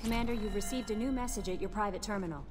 Commander, you've received a new message at your private terminal.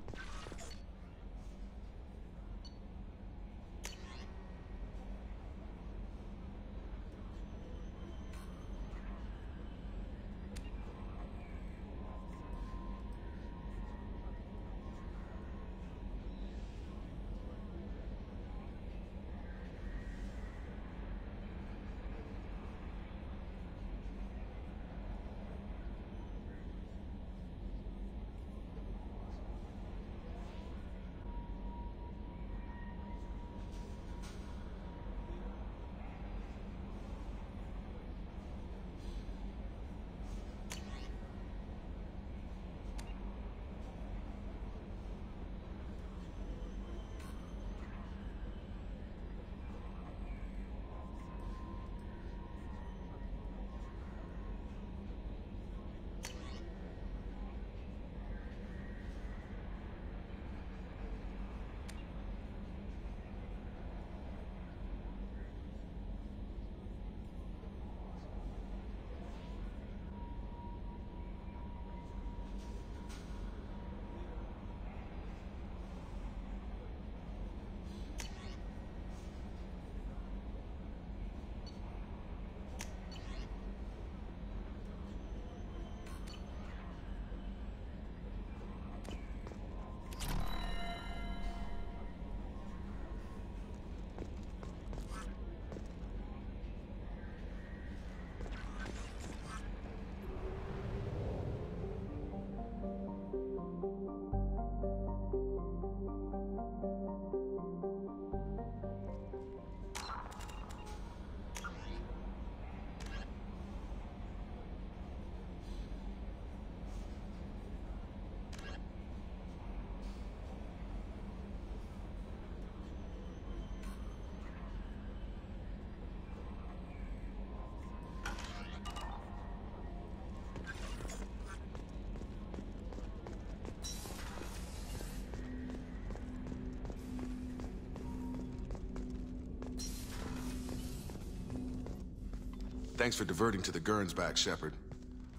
Thanks for diverting to the Gurn's back, Shepard.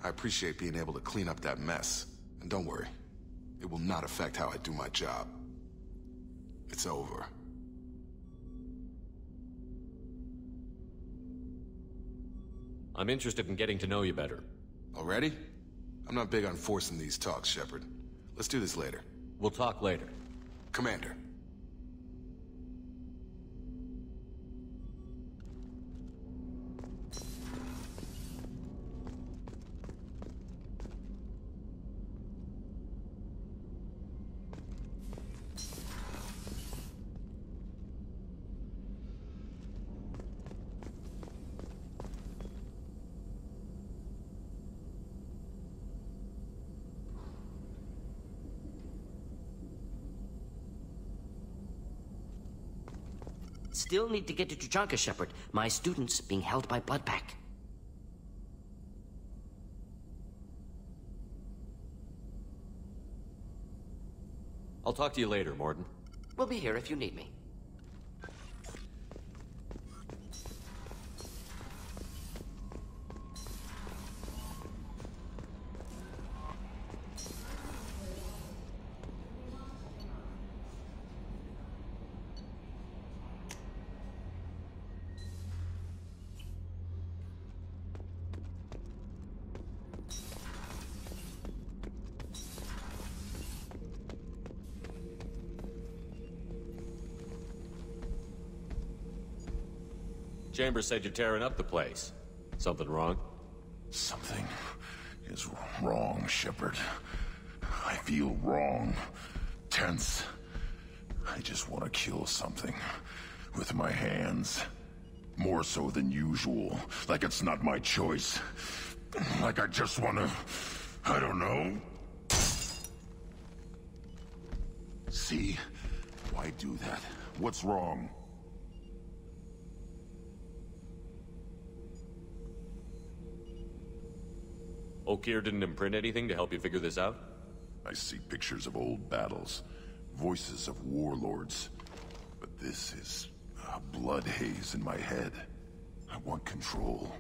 I appreciate being able to clean up that mess. And don't worry, it will not affect how I do my job. It's over. I'm interested in getting to know you better. Already? I'm not big on forcing these talks, Shepard. Let's do this later. We'll talk later. Commander. Still need to get to Tuchanka, Shepard. My student's being held by Bloodpack. I'll talk to you later, Mordin. We'll be here if you need me. Chambers said you're tearing up the place. Something wrong? Something is wrong, Shepard. I feel wrong. Tense. I just want to kill something. With my hands. More so than usual. Like it's not my choice. Like I just want to... I don't know. See? Why do that? What's wrong? Okeer didn't imprint anything to help you figure this out? I see pictures of old battles, voices of warlords. But this is a blood haze in my head. I want control.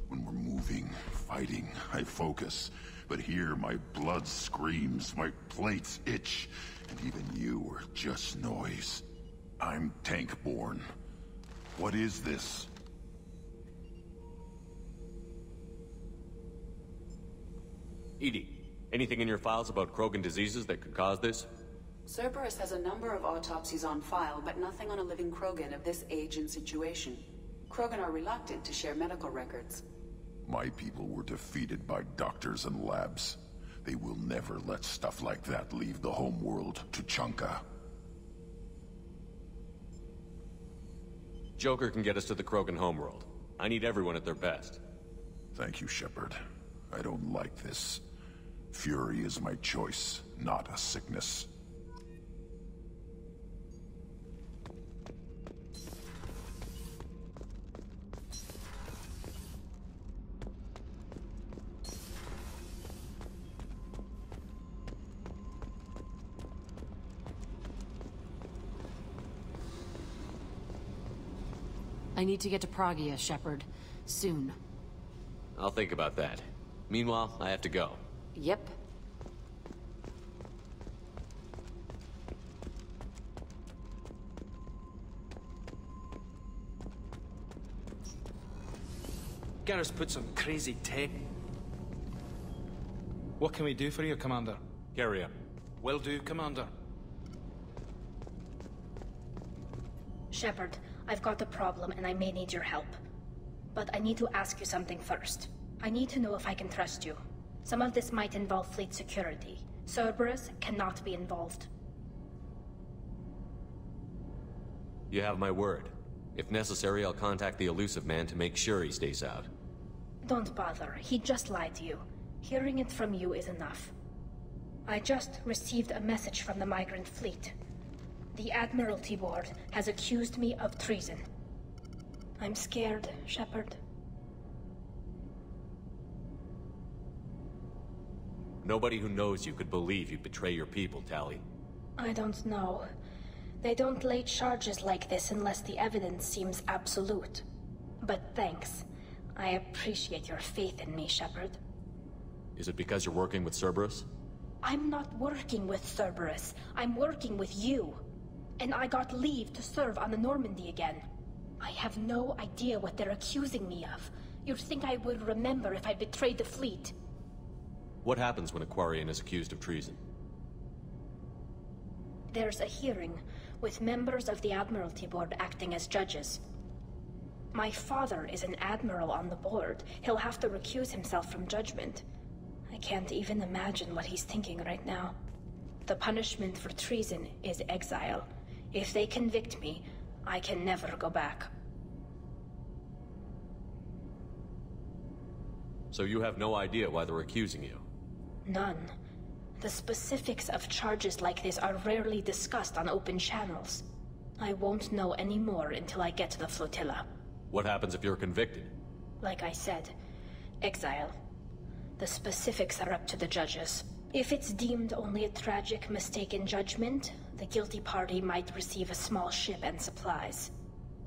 When we're moving, fighting, I focus. But here, my blood screams, my plates itch, and even you are just noise. I'm tank-born. What is this? EDI, anything in your files about Krogan diseases that could cause this? Cerberus has a number of autopsies on file, but nothing on a living Krogan of this age and situation. Krogan are reluctant to share medical records. My people were defeated by doctors and labs. They will never let stuff like that leave the home world to Chunka. Joker can get us to the Krogan homeworld. I need everyone at their best. Thank you, Shepard. I don't like this. Fury is my choice, not a sickness. I need to get to Pragia, Shepard. Soon. I'll think about that. Meanwhile, I have to go. Yep. Garrus put some crazy tech. What can we do for you, Commander? Carry on. Will do, Commander. Shepard, I've got a problem and I may need your help. But I need to ask you something first. I need to know if I can trust you. Some of this might involve fleet security. Cerberus cannot be involved. You have my word. If necessary, I'll contact the elusive man to make sure he stays out. Don't bother. He just lied to you. Hearing it from you is enough. I just received a message from the migrant fleet. The Admiralty Board has accused me of treason. I'm scared, Shepard. Nobody who knows you could believe you'd betray your people, Tali. I don't know. They don't lay charges like this unless the evidence seems absolute. But thanks. I appreciate your faith in me, Shepard. Is it because you're working with Cerberus? I'm not working with Cerberus. I'm working with you. And I got leave to serve on the Normandy again. I have no idea what they're accusing me of. You'd think I would remember if I betrayed the fleet. What happens when a Quarian is accused of treason? There's a hearing, with members of the Admiralty Board acting as judges. My father is an admiral on the board. He'll have to recuse himself from judgment. I can't even imagine what he's thinking right now. The punishment for treason is exile. If they convict me, I can never go back. So you have no idea why they're accusing you? None. The specifics of charges like this are rarely discussed on open channels. I won't know any more until I get to the flotilla. What happens if you're convicted? Like I said, exile. The specifics are up to the judges. If it's deemed only a tragic mistake in judgment, the guilty party might receive a small ship and supplies.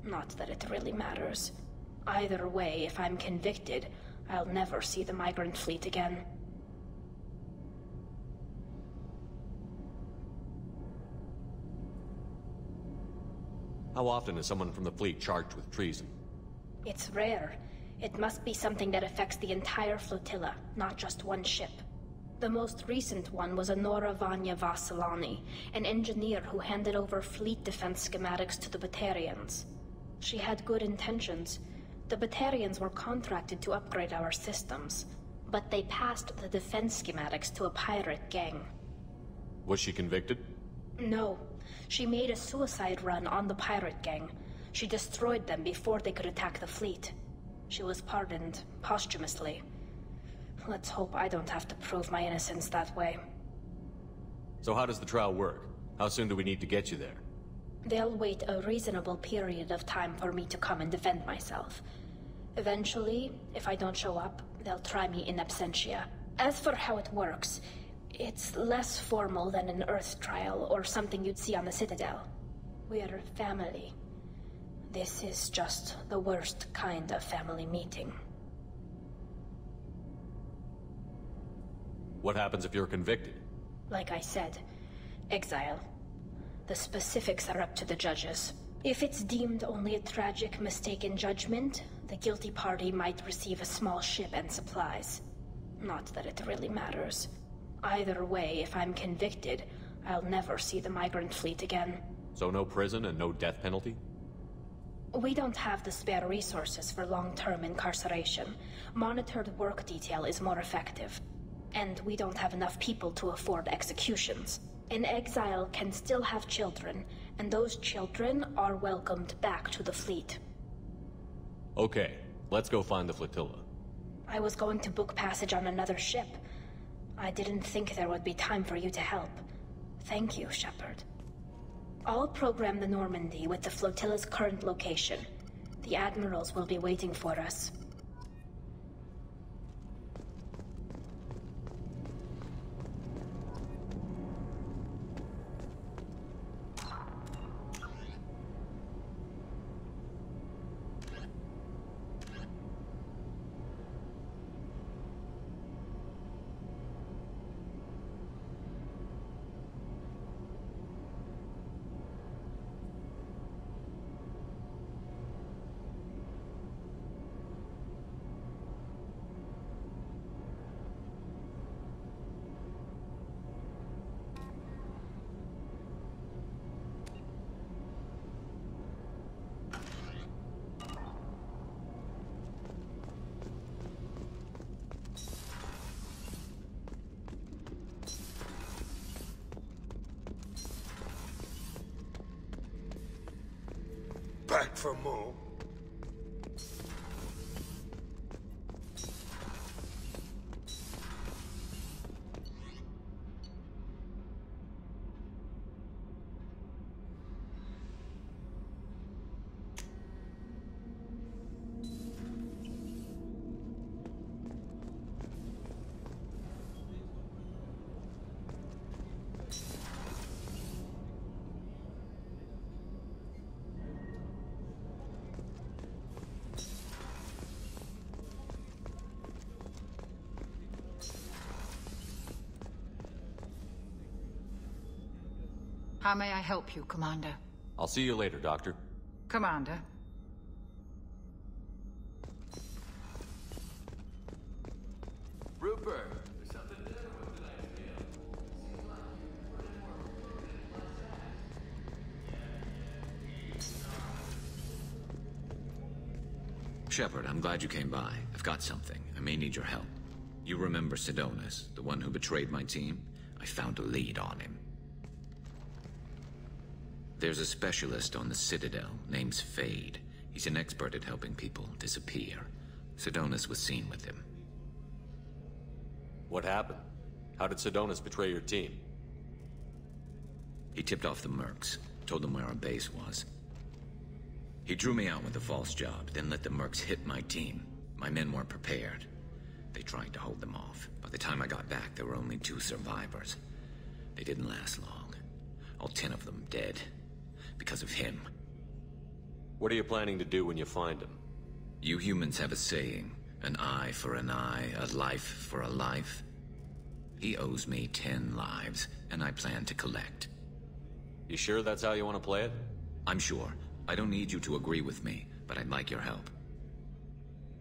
Not that it really matters. Either way, if I'm convicted, I'll never see the migrant fleet again. How often is someone from the fleet charged with treason? It's rare. It must be something that affects the entire flotilla, not just one ship. The most recent one was Honora Vanya Vasilani, an engineer who handed over fleet defense schematics to the Batarians. She had good intentions. The Batarians were contracted to upgrade our systems, but they passed the defense schematics to a pirate gang. Was she convicted? No. She made a suicide run on the pirate gang. She destroyed them before they could attack the fleet. She was pardoned, posthumously. Let's hope I don't have to prove my innocence that way. So how does the trial work? How soon do we need to get you there? They'll wait a reasonable period of time for me to come and defend myself. Eventually, if I don't show up, they'll try me in absentia. As for how it works, it's less formal than an Earth trial or something you'd see on the Citadel. We're family. This is just the worst kind of family meeting. What happens if you're convicted? Like I said, exile. The specifics are up to the judges. If it's deemed only a tragic mistake in judgment, the guilty party might receive a small ship and supplies. Not that it really matters. Either way, if I'm convicted, I'll never see the migrant fleet again. So no prison and no death penalty? We don't have the spare resources for long-term incarceration. Monitored work detail is more effective. And we don't have enough people to afford executions. An exile can still have children, and those children are welcomed back to the fleet. Okay, let's go find the flotilla. I was going to book passage on another ship. I didn't think there would be time for you to help. Thank you, Shepard. I'll program the Normandy with the flotilla's current location. The admirals will be waiting for us. Back for more? How may I help you, Commander? I'll see you later, Doctor. Commander. Rupert! Shepard, I'm glad you came by. I've got something. I may need your help. You remember Sidonis, the one who betrayed my team? I found a lead on him. There's a specialist on the Citadel, name's Fade. He's an expert at helping people disappear. Sidonis was seen with him. What happened? How did Sidonis betray your team? He tipped off the mercs, told them where our base was. He drew me out with a false job, then let the mercs hit my team. My men weren't prepared. They tried to hold them off. By the time I got back, there were only 2 survivors. They didn't last long. All 10 of them dead. Because of him. What are you planning to do when you find him? You humans have a saying, an eye for an eye, a life for a life. He owes me 10 lives, and I plan to collect. You sure that's how you want to play it? I'm sure. I don't need you to agree with me, but I'd like your help.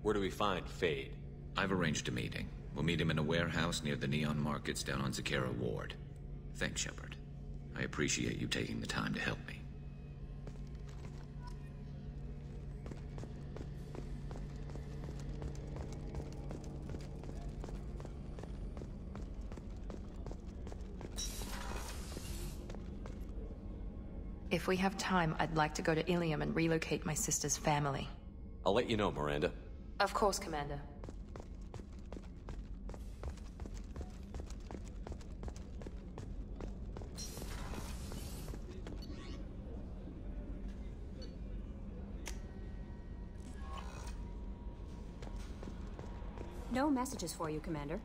Where do we find Fade? I've arranged a meeting. We'll meet him in a warehouse near the Neon Markets down on Zakera Ward. Thanks, Shepard. I appreciate you taking the time to help me. If we have time, I'd like to go to Ilium and relocate my sister's family. I'll let you know, Miranda. Of course, Commander. No messages for you, Commander.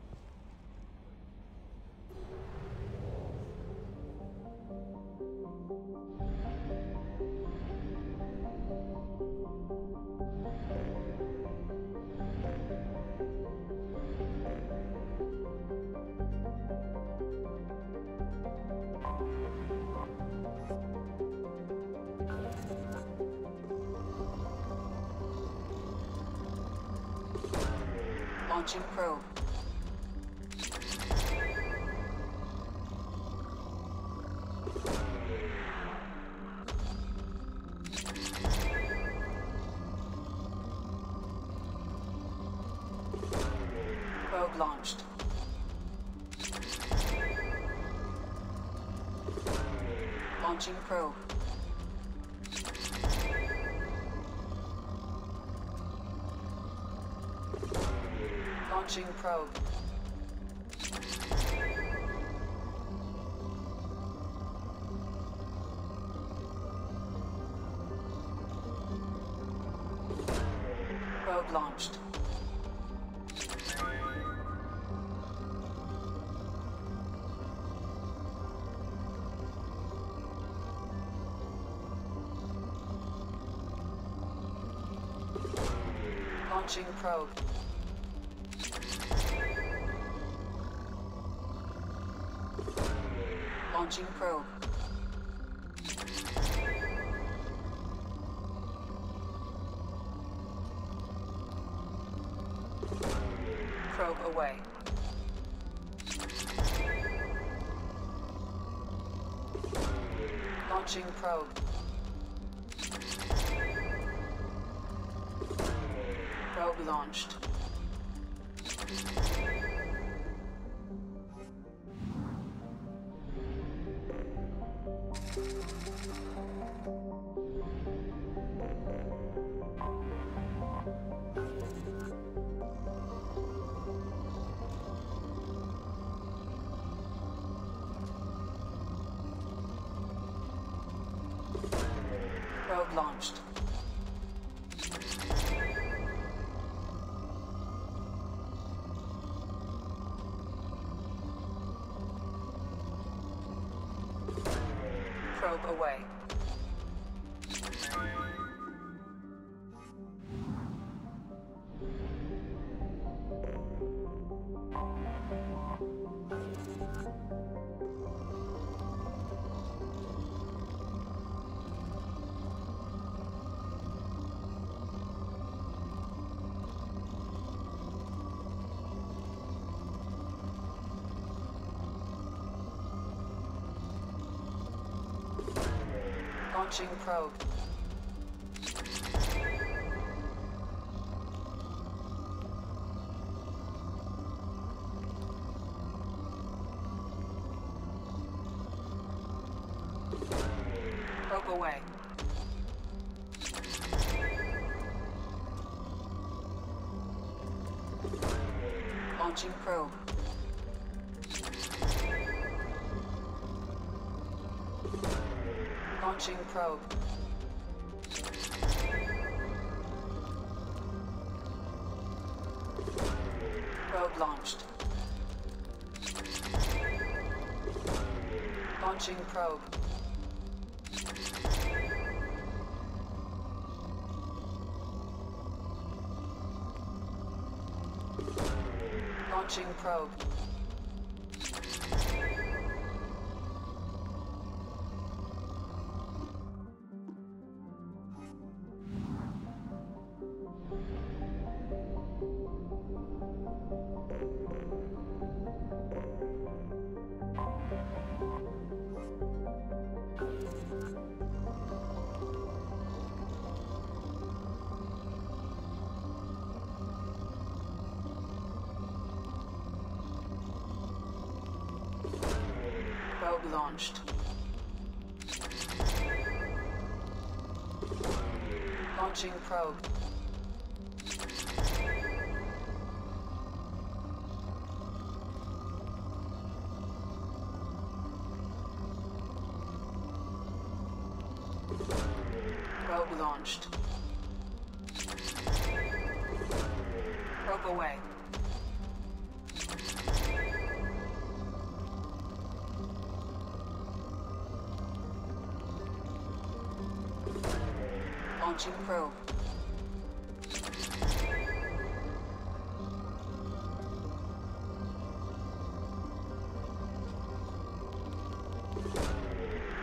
Launching probe. Probe launched. Launching probe. Launching probe. Probe launched. Launching probe. Launching probe. Probe away. Launching probe. Probe launched. Probe launched. Probe away. Launching probe. Probe away. Launching probe. Launching probe. Probe launched. Launching probe. Launching probe. Probe launched. Launching probe. Probe launched. Probe away. Launching probe.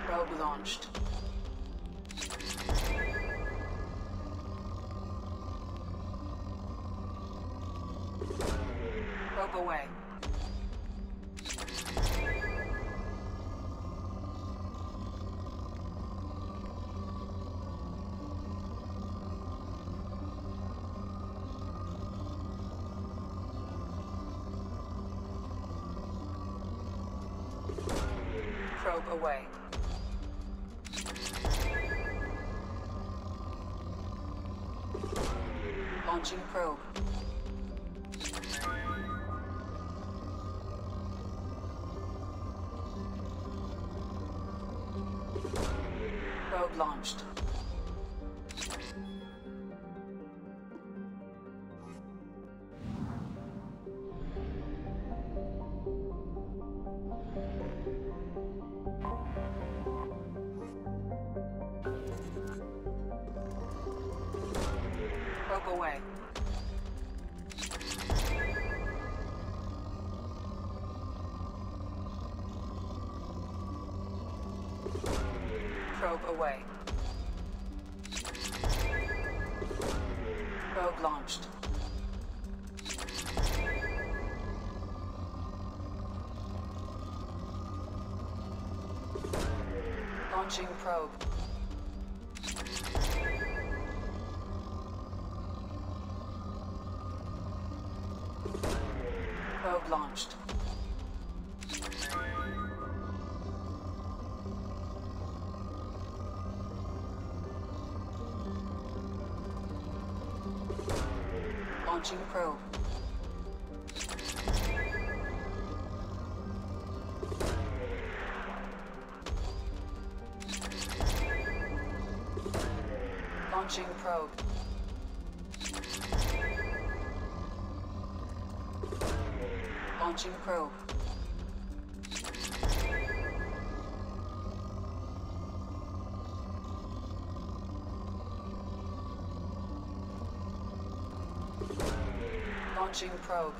Probe launched. Probe away. Probe away. Launching probe. Probe launched. Probe away. Probe away. Probe launched. Launching probe. Probe launched. Launching probe. Launching probe. Launching probe. Launching probe.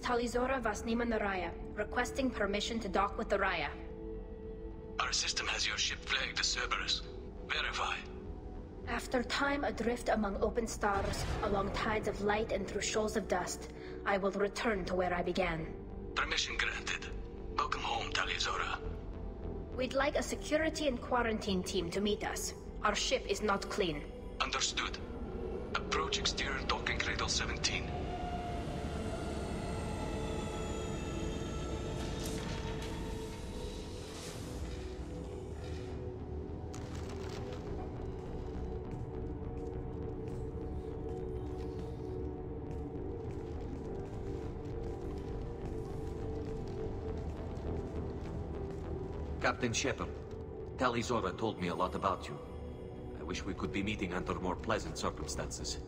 Talizora Vasnima Naraya, requesting permission to dock with the Raya. Our system has your ship flagged as Cerberus. Verify. After time adrift among open stars, along tides of light and through shoals of dust, I will return to where I began. Permission granted. Welcome home, Talizora. We'd like a security and quarantine team to meet us. Our ship is not clean. Understood. Approach exterior docking cradle 17. Captain Shepard, Talizora told me a lot about you. I wish we could be meeting under more pleasant circumstances.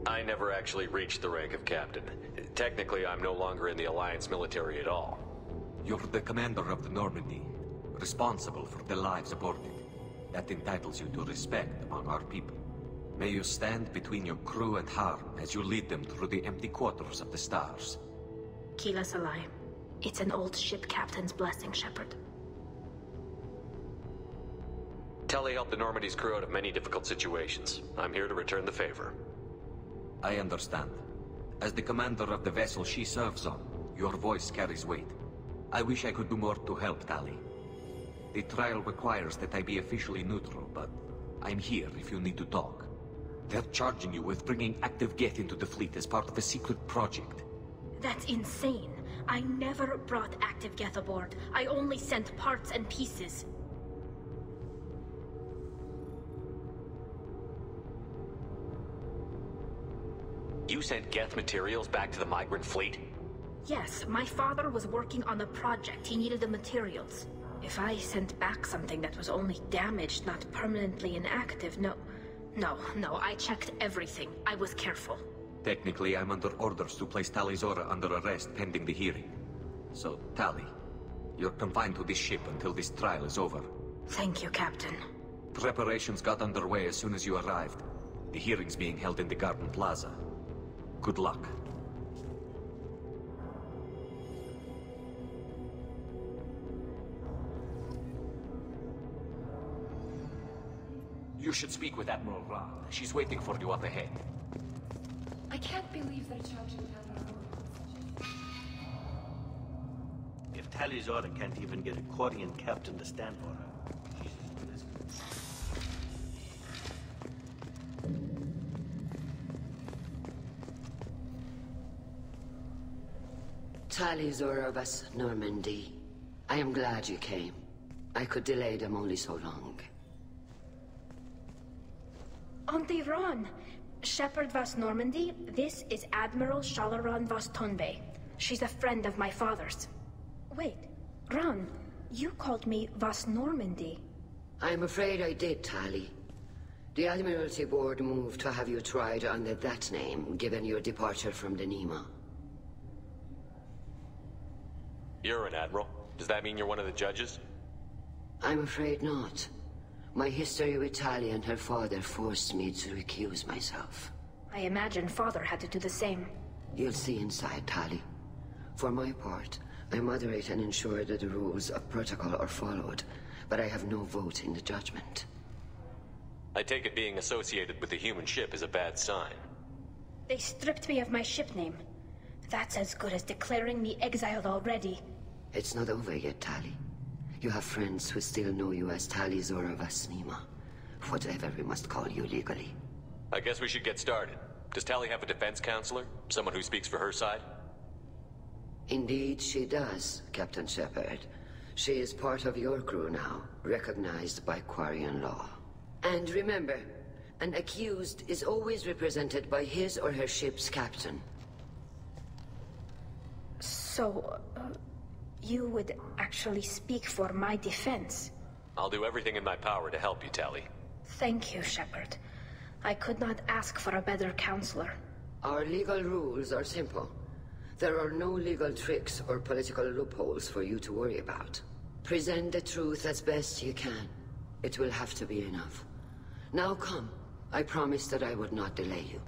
I never actually reached the rank of captain. Technically, I'm no longer in the Alliance military at all. You're the commander of the Normandy, responsible for the lives aboard it. That entitles you to respect among our people. May you stand between your crew and harm as you lead them through the empty quarters of the stars. Kila Salai. It's an old ship captain's blessing, Shepard. Tali helped the Normandy's crew out of many difficult situations. I'm here to return the favor. I understand. As the commander of the vessel she serves on, your voice carries weight. I wish I could do more to help, Tali. The trial requires that I be officially neutral, but I'm here if you need to talk. They're charging you with bringing active Geth into the fleet as part of a secret project. That's insane. I never brought active Geth aboard. I only sent parts and pieces. You sent Geth materials back to the migrant fleet? Yes, my father was working on a project. He needed the materials. If I sent back something that was only damaged, not permanently inactive, no, I checked everything. I was careful. Technically, I'm under orders to place Talizora under arrest pending the hearing. So, Tali, you're confined to this ship until this trial is over. Thank you, Captain. Preparations got underway as soon as you arrived. The hearing's being held in the Garden Plaza. Good luck. You should speak with Admiral Ra. She's waiting for you up ahead. I can't believe they're charging Admiral. If Talizora can't even get a Quarian captain to stand for her, Talizora of us, Normandy. I am glad you came. I could delay them only so long. Auntie Ron! Shepard Vas Normandy, this is Admiral Shalaran Vas Tonbe. She's a friend of my father's. Wait, Ron, you called me Vas Normandy. I'm afraid I did, Tali. The Admiralty Board moved to have you tried under that name, given your departure from the Nima. You're an admiral. Does that mean you're one of the judges? I'm afraid not. My history with Tali and her father forced me to recuse myself. I imagine father had to do the same. You'll see inside, Tali. For my part, I moderate and ensure that the rules of protocol are followed, but I have no vote in the judgment. I take it being associated with the human ship is a bad sign. They stripped me of my ship name. That's as good as declaring me exiled already. It's not over yet, Tali. You have friends who still know you as Talizora Vasnima. Whatever we must call you legally. I guess we should get started. Does Tali have a defense counselor? Someone who speaks for her side? Indeed she does, Captain Shepard. She is part of your crew now, recognized by Quarian law. And remember, an accused is always represented by his or her ship's captain. So, you would actually speak for my defense? I'll do everything in my power to help you, Tali. Thank you, Shepard. I could not ask for a better counselor. Our legal rules are simple. There are no legal tricks or political loopholes for you to worry about. Present the truth as best you can. It will have to be enough. Now come. I promised that I would not delay you.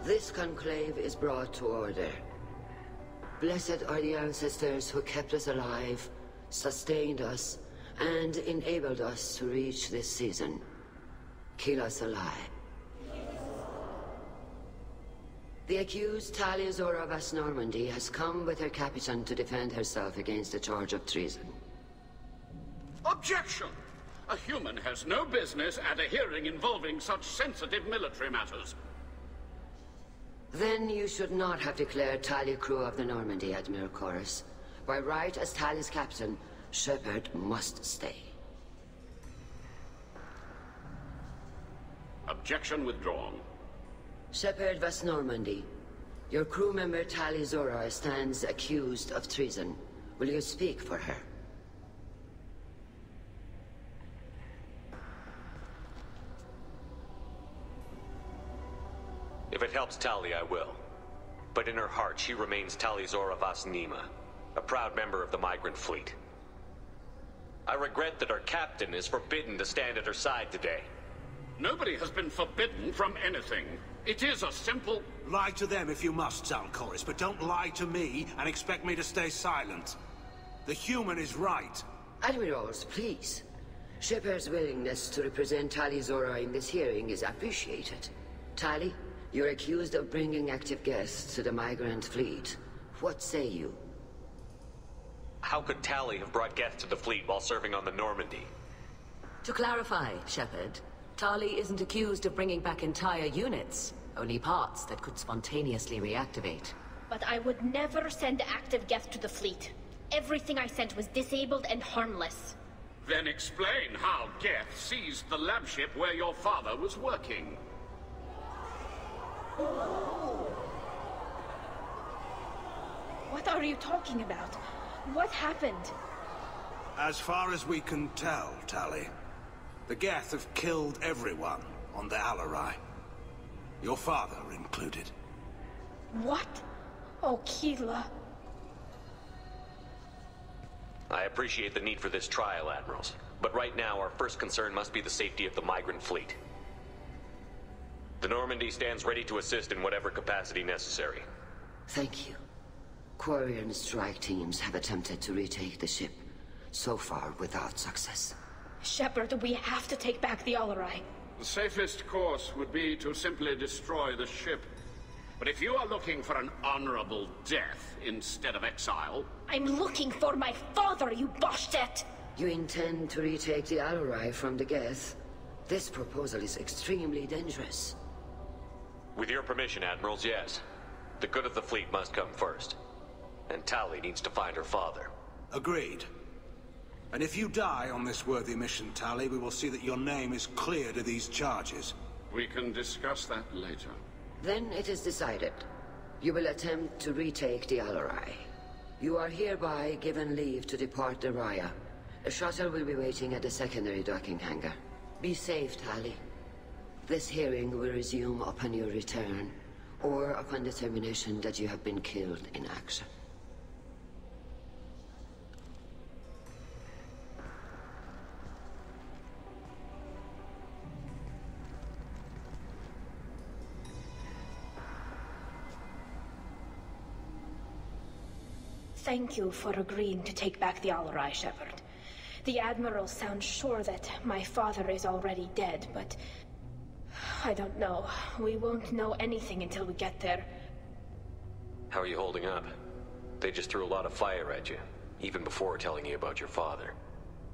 This conclave is brought to order. Blessed are the ancestors who kept us alive, sustained us, and enabled us to reach this season. Keep us alive. The accused Talis of Normandy has come with her captain to defend herself against a charge of treason. Objection! A human has no business at a hearing involving such sensitive military matters. Then you should not have declared Talia crew of the Normandy, Admiral Chorus. By right as Tali's captain, Shepard must stay. Objection withdrawn. Shepard was Normandy. Your crew member Tali Zora stands accused of treason. Will you speak for her? If it helps Tali, I will. But in her heart, she remains Tali Zora Vas Nima, a proud member of the migrant fleet. I regret that our captain is forbidden to stand at her side today. Nobody has been forbidden from anything. It is a simple... Lie to them if you must, Zalcoris, but don't lie to me and expect me to stay silent. The human is right. Admirals, please. Shepard's willingness to represent Tali Zora in this hearing is appreciated. Tali, you're accused of bringing active guests to the migrant fleet. What say you? How could Tali have brought guests to the fleet while serving on the Normandy? To clarify, Shepard, Tali isn't accused of bringing back entire units, only parts that could spontaneously reactivate. But I would never send active guests to the fleet. Everything I sent was disabled and harmless. Then explain how Geth seized the lab ship where your father was working. What are you talking about? What happened? As far as we can tell, Tali, the Geth have killed everyone on the Alarai. Your father included. What? Oh, Keela. I appreciate the need for this trial, Admirals. But right now, our first concern must be the safety of the migrant fleet. The Normandy stands ready to assist in whatever capacity necessary. Thank you. Quarian strike teams have attempted to retake the ship, so far without success. Shepard, we have to take back the Alarai. The safest course would be to simply destroy the ship. But if you are looking for an honorable death instead of exile... I'm looking for my father, you Boshtet! You intend to retake the Alarai from the Geth? This proposal is extremely dangerous. With your permission, Admirals, yes. The good of the fleet must come first. And Tali needs to find her father. Agreed. And if you die on this worthy mission, Tali, we will see that your name is cleared of these charges. We can discuss that later. Then it is decided. You will attempt to retake the Alarai. You are hereby given leave to depart the Raya. A shuttle will be waiting at the secondary docking hangar. Be safe, Tali. This hearing will resume upon your return, or upon determination that you have been killed in action. Thank you for agreeing to take back the Alarai, Shepard. The Admiral sounds sure that my father is already dead, but... I don't know. We won't know anything until we get there. How are you holding up? They just threw a lot of fire at you, even before telling you about your father.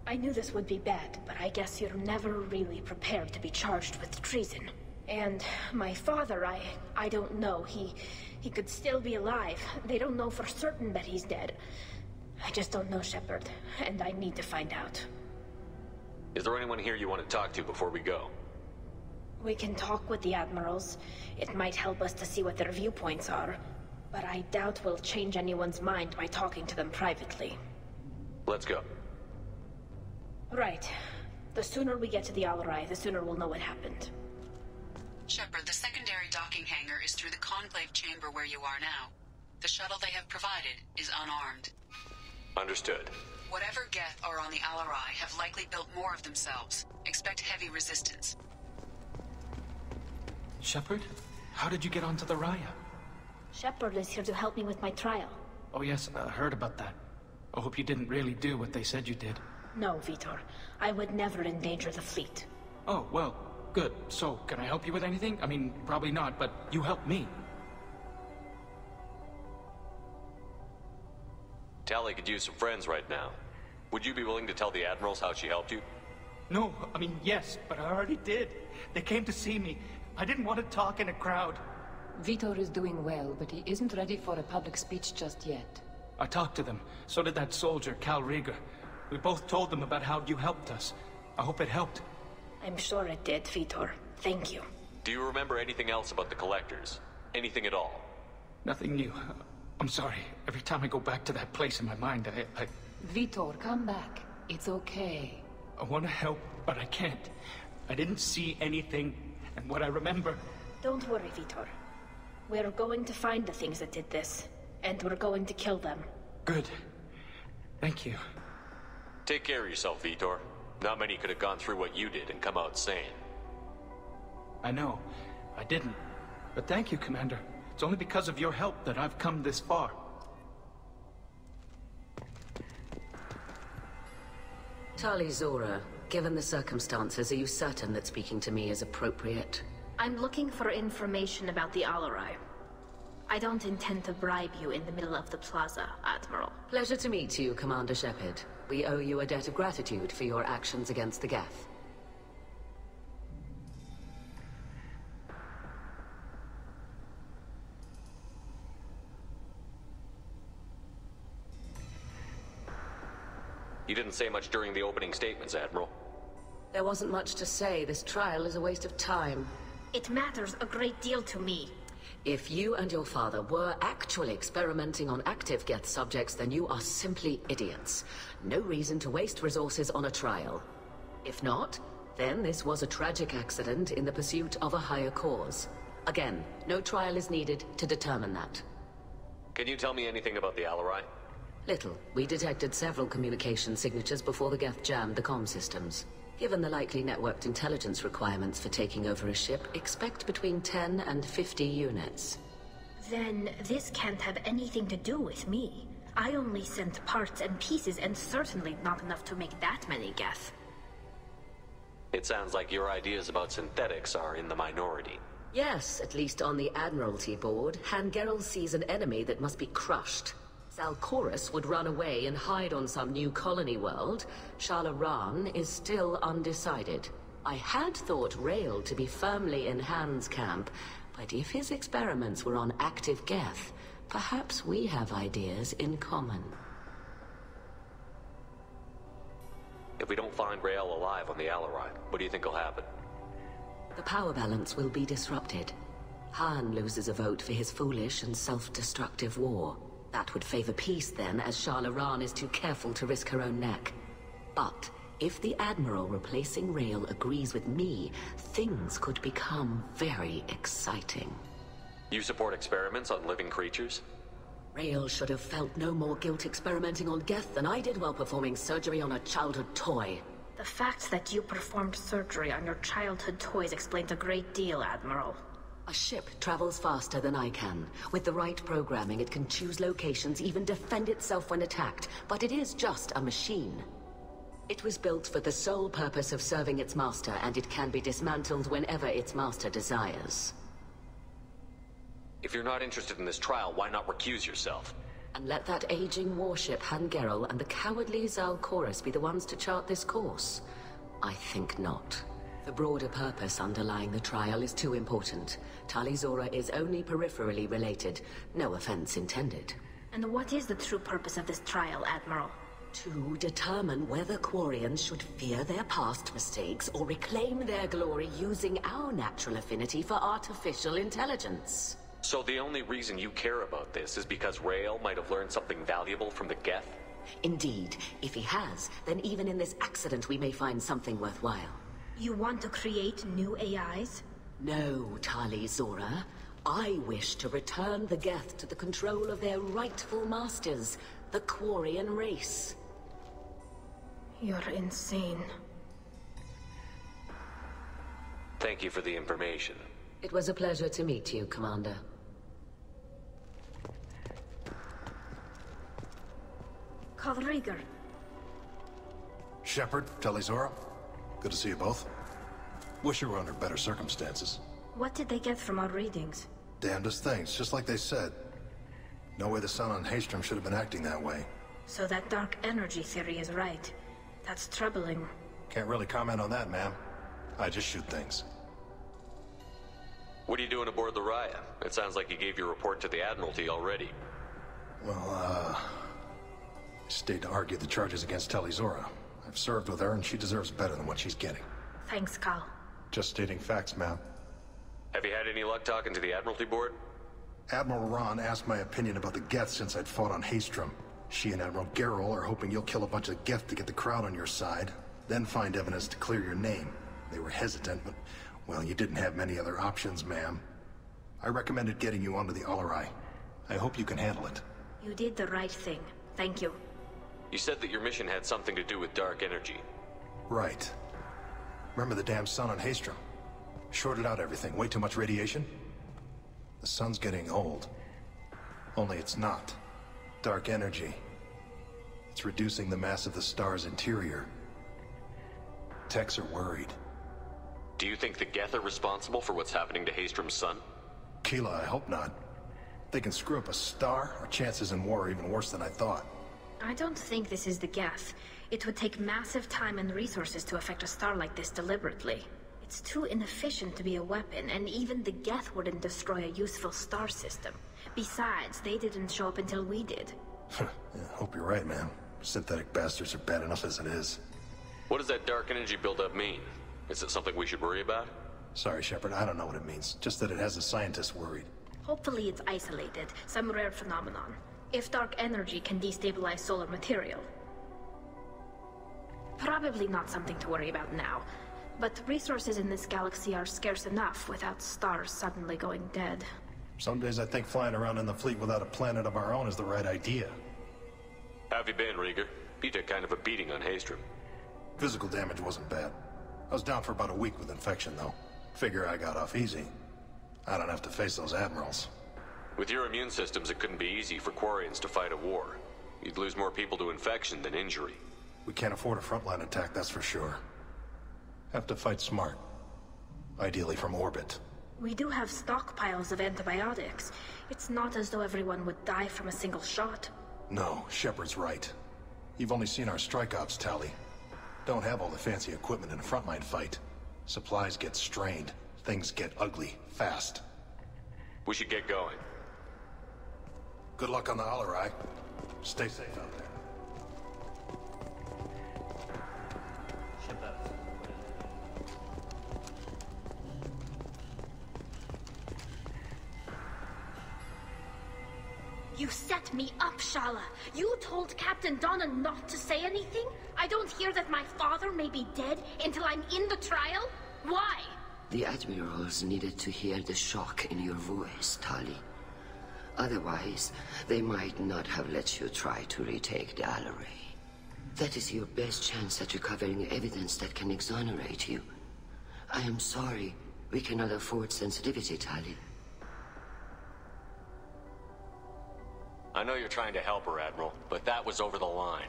I knew this would be bad, but I guess you're never really prepared to be charged with treason. And my father, I don't know. He could still be alive. They don't know for certain that he's dead. I just don't know, Shepard, and I need to find out. Is there anyone here you want to talk to before we go? We can talk with the Admirals. It might help us to see what their viewpoints are. But I doubt we'll change anyone's mind by talking to them privately. Let's go. Right. The sooner we get to the Alarai, the sooner we'll know what happened. Shepard, the secondary docking hangar is through the Conclave chamber where you are now. The shuttle they have provided is unarmed. Understood. Whatever Geth are on the Alarai have likely built more of themselves. Expect heavy resistance. Shepard? How did you get onto the Raya? Shepard is here to help me with my trial. Oh yes, I heard about that. I hope you didn't really do what they said you did. No, Vitor. I would never endanger the fleet. Oh, well, good. So, can I help you with anything? I mean, probably not, but you helped me. Tali could use some friends right now. Would you be willing to tell the Admirals how she helped you? No, I mean, yes, but I already did. They came to see me. I didn't want to talk in a crowd. Vitor is doing well, but he isn't ready for a public speech just yet. I talked to them. So did that soldier, Cal Rieger. We both told them about how you helped us. I hope it helped. I'm sure it did, Vitor. Thank you. Do you remember anything else about the Collectors? Anything at all? Nothing new. I'm sorry. Every time I go back to that place in my mind, I... Vitor, come back. It's okay. I want to help, but I can't. I didn't see anything, and what I remember... Don't worry, Vitor. We're going to find the things that did this, and we're going to kill them. Good. Thank you. Take care of yourself, Vitor. Not many could have gone through what you did and come out sane. I know. I didn't. But thank you, Commander. It's only because of your help that I've come this far. Tali Zora, given the circumstances, are you certain that speaking to me is appropriate? I'm looking for information about the Alarai. I don't intend to bribe you in the middle of the plaza, Admiral. Pleasure to meet you, Commander Shepard. We owe you a debt of gratitude for your actions against the Geth. You didn't say much during the opening statements, Admiral. There wasn't much to say. This trial is a waste of time. It matters a great deal to me. If you and your father were actually experimenting on active Geth subjects, then you are simply idiots. No reason to waste resources on a trial. If not, then this was a tragic accident in the pursuit of a higher cause. Again, no trial is needed to determine that. Can you tell me anything about the Alarai? Little. We detected several communication signatures before the Geth jammed the comm systems. Given the likely networked intelligence requirements for taking over a ship, expect between 10 and 50 units. Then this can't have anything to do with me. I only sent parts and pieces, and certainly not enough to make that many Geth. It sounds like your ideas about synthetics are in the minority. Yes, at least on the Admiralty board, Hangerel sees an enemy that must be crushed. Zalcorus would run away and hide on some new colony world. Shalaran is still undecided. I had thought Rael to be firmly in Han's camp, but if his experiments were on active Geth, perhaps we have ideas in common. If we don't find Rael alive on the Alarai, what do you think will happen? The power balance will be disrupted. Han loses a vote for his foolish and self-destructive war. That would favor peace then, as Shalaran is too careful to risk her own neck. But if the Admiral replacing Rael agrees with me, things could become very exciting. You support experiments on living creatures? Rael should have felt no more guilt experimenting on Geth than I did while performing surgery on a childhood toy. The fact that you performed surgery on your childhood toys explains a great deal, Admiral. A ship travels faster than I can. With the right programming, it can choose locations, even defend itself when attacked. But it is just a machine. It was built for the sole purpose of serving its master, and it can be dismantled whenever its master desires. If you're not interested in this trial, why not recuse yourself? And let that aging warship Hangerel and the cowardly Zal Chorus be the ones to chart this course? I think not. The broader purpose underlying the trial is too important. Talizora is only peripherally related. No offense intended. And what is the true purpose of this trial, Admiral? To determine whether Quarians should fear their past mistakes or reclaim their glory using our natural affinity for artificial intelligence. So the only reason you care about this is because Rael might have learned something valuable from the Geth? Indeed. If he has, then even in this accident we may find something worthwhile. You want to create new AIs? No, Talizora. I wish to return the Geth to the control of their rightful masters, the Quarian race. You're insane. Thank you for the information. It was a pleasure to meet you, Commander. Rieger. Shepard, Talizora. Good to see you both. Wish you were under better circumstances. What did they get from our readings? Damnedest things, just like they said. No way the sun on Haystrom should have been acting that way. So that dark energy theory is right. That's troubling. Can't really comment on that, ma'am. I just shoot things. What are you doing aboard the Raya? It sounds like you gave your report to the Admiralty already. Well, I stayed to argue the charges against Talizora. I've served with her, and she deserves better than what she's getting. Thanks, Cal. Just stating facts, ma'am. Have you had any luck talking to the Admiralty board? Admiral Ron asked my opinion about the Geth since I'd fought on Haystrom. She and Admiral Gerrel are hoping you'll kill a bunch of Geth to get the crowd on your side, then find evidence to clear your name. They were hesitant, but, well, you didn't have many other options, ma'am. I recommended getting you onto the Alarai. I hope you can handle it. You did the right thing. Thank you. You said that your mission had something to do with dark energy. Right. Remember the damn sun on Haystrom? Shorted out everything. Way too much radiation? The sun's getting old. Only it's not. Dark energy. It's reducing the mass of the star's interior. Techs are worried. Do you think the Geth are responsible for what's happening to Haystrom's sun? Keela, I hope not. If they can screw up a star, our chances in war are even worse than I thought. I don't think this is the Geth. It would take massive time and resources to affect a star like this deliberately. It's too inefficient to be a weapon, and even the Geth wouldn't destroy a useful star system. Besides, they didn't show up until we did. Yeah, hope you're right, man. Synthetic bastards are bad enough as it is. What does that dark energy buildup mean? Is it something we should worry about? Sorry, Shepard, I don't know what it means. Just that it has the scientists worried. Hopefully it's isolated, some rare phenomenon. If dark energy can destabilize solar material. Probably not something to worry about now. But resources in this galaxy are scarce enough without stars suddenly going dead. Some days I think flying around in the fleet without a planet of our own is the right idea. How have you been, Rieger? You took kind of a beating on Haystrom. Physical damage wasn't bad. I was down for about a week with infection, though. Figure I got off easy. I don't have to face those admirals. With your immune systems, it couldn't be easy for Quarians to fight a war. You'd lose more people to infection than injury. We can't afford a frontline attack, that's for sure. Have to fight smart. Ideally from orbit. We do have stockpiles of antibiotics. It's not as though everyone would die from a single shot. No, Shepard's right. You've only seen our strike ops tally. Don't have all the fancy equipment in a frontline fight. Supplies get strained. Things get ugly, fast. We should get going. Good luck on the Alarai. Stay safe out there. You set me up, Shala. You told Captain Donna not to say anything? I don't hear that my father may be dead until I'm in the trial? Why? The admirals needed to hear the shock in your voice, Tali. Otherwise, they might not have let you try to retake the Alarai. That is your best chance at recovering evidence that can exonerate you. I am sorry. We cannot afford sensitivity, Tali. I know you're trying to help her, Admiral, but that was over the line.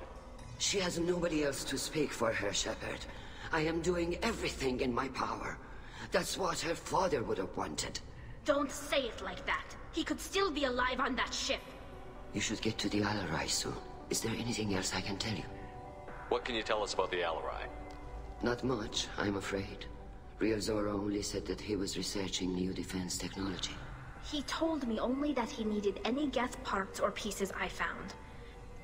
She has nobody else to speak for her, Shepard. I am doing everything in my power. That's what her father would have wanted. Don't say it like that. He could still be alive on that ship. You should get to the Alarai soon. Is there anything else I can tell you? What can you tell us about the Alarai? Not much, I'm afraid. Real Zora only said that he was researching new defense technology. He told me only that he needed any Geth parts or pieces I found.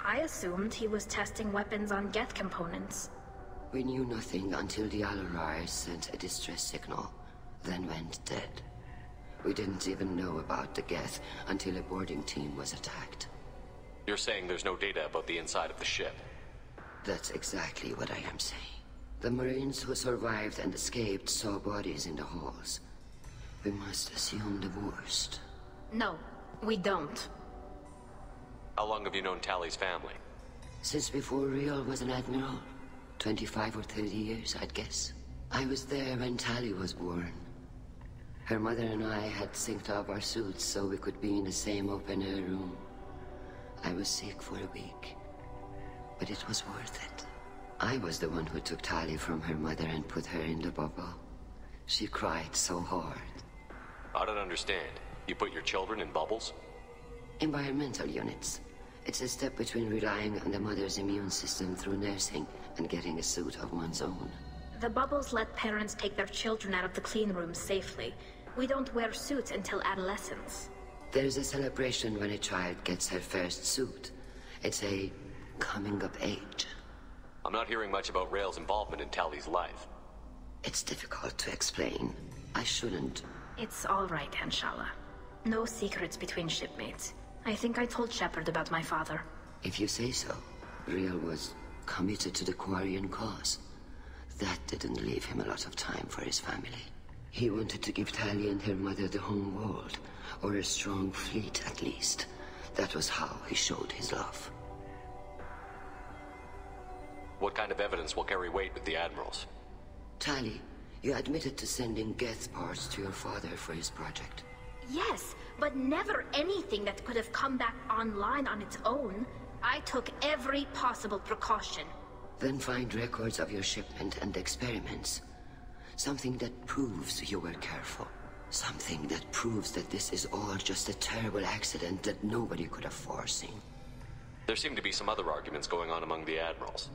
I assumed he was testing weapons on Geth components. We knew nothing until the Alarai sent a distress signal, then went dead. We didn't even know about the Geth until a boarding team was attacked. You're saying there's no data about the inside of the ship? That's exactly what I am saying. The Marines who survived and escaped saw bodies in the halls. We must assume the worst. No, we don't. How long have you known Talis' family? Since before Real was an admiral. 25 or 30 years, I'd guess. I was there when Tali was born. Her mother and I had synced up our suits so we could be in the same open-air room. I was sick for a week, but it was worth it. I was the one who took Tali from her mother and put her in the bubble. She cried so hard. I don't understand. You put your children in bubbles? Environmental units. It's a step between relying on the mother's immune system through nursing and getting a suit of one's own. The bubbles let parents take their children out of the clean rooms safely. We don't wear suits until adolescence. There's a celebration when a child gets her first suit. It's a coming of age. I'm not hearing much about Rael's involvement in Tali's life. It's difficult to explain. I shouldn't. It's all right, Anshala. No secrets between shipmates. I think I told Shepard about my father. If you say so. Rael was committed to the Quarian cause. That didn't leave him a lot of time for his family. He wanted to give Tali and her mother the home world, or a strong fleet at least. That was how he showed his love. What kind of evidence will carry weight with the admirals? Tali, you admitted to sending Geth parts to your father for his project. Yes, but never anything that could have come back online on its own. I took every possible precaution. Then find records of your shipment and experiments. Something that proves you were careful. Something that proves that this is all just a terrible accident that nobody could have foreseen. There seem to be some other arguments going on among the admirals.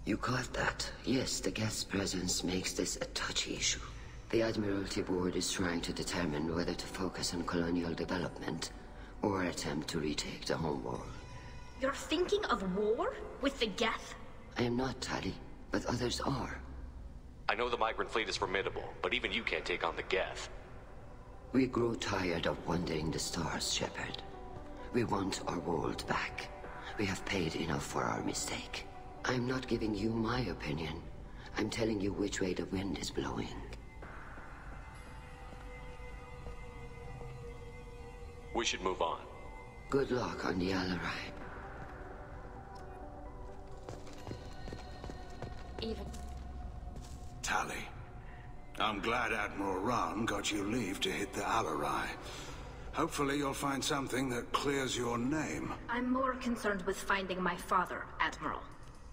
You caught that? Yes, the Geth's presence makes this a touchy issue. The Admiralty Board is trying to determine whether to focus on colonial development or attempt to retake the home world. You're thinking of war? With the Geth? I am not, Tali, but others are. I know the migrant fleet is formidable, but even you can't take on the Geth. We grow tired of wandering the stars, Shepard. We want our world back. We have paid enough for our mistake. I'm not giving you my opinion. I'm telling you which way the wind is blowing. We should move on. Good luck on the Alarai. Even... Tali, I'm glad Admiral Rahn got you leave to hit the Alarai. Hopefully you'll find something that clears your name. I'm more concerned with finding my father, Admiral.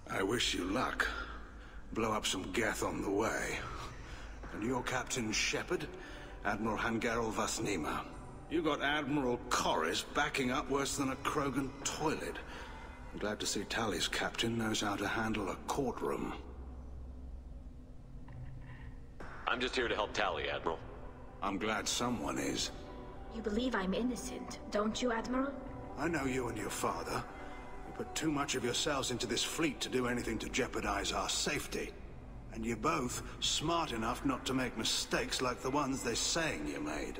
I wish you luck. Blow up some Geth on the way. And your Captain Shepard, Admiral Hangerel Vasnima. You got Admiral Corris backing up worse than a Krogan toilet. I'm glad to see Tali's captain knows how to handle a courtroom. I'm just here to help Tali, Admiral. I'm glad someone is. You believe I'm innocent, don't you, Admiral? I know you and your father. You put too much of yourselves into this fleet to do anything to jeopardize our safety. And you're both smart enough not to make mistakes like the ones they're saying you made.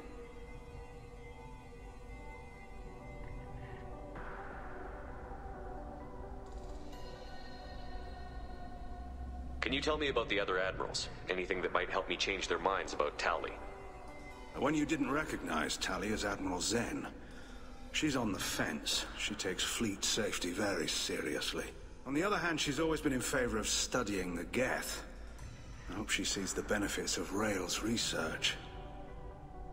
Can you tell me about the other admirals? Anything that might help me change their minds about Tali? When you didn't recognize Tali as Admiral Zen, she's on the fence. She takes fleet safety very seriously. On the other hand, she's always been in favor of studying the Geth. I hope she sees the benefits of Rael's research.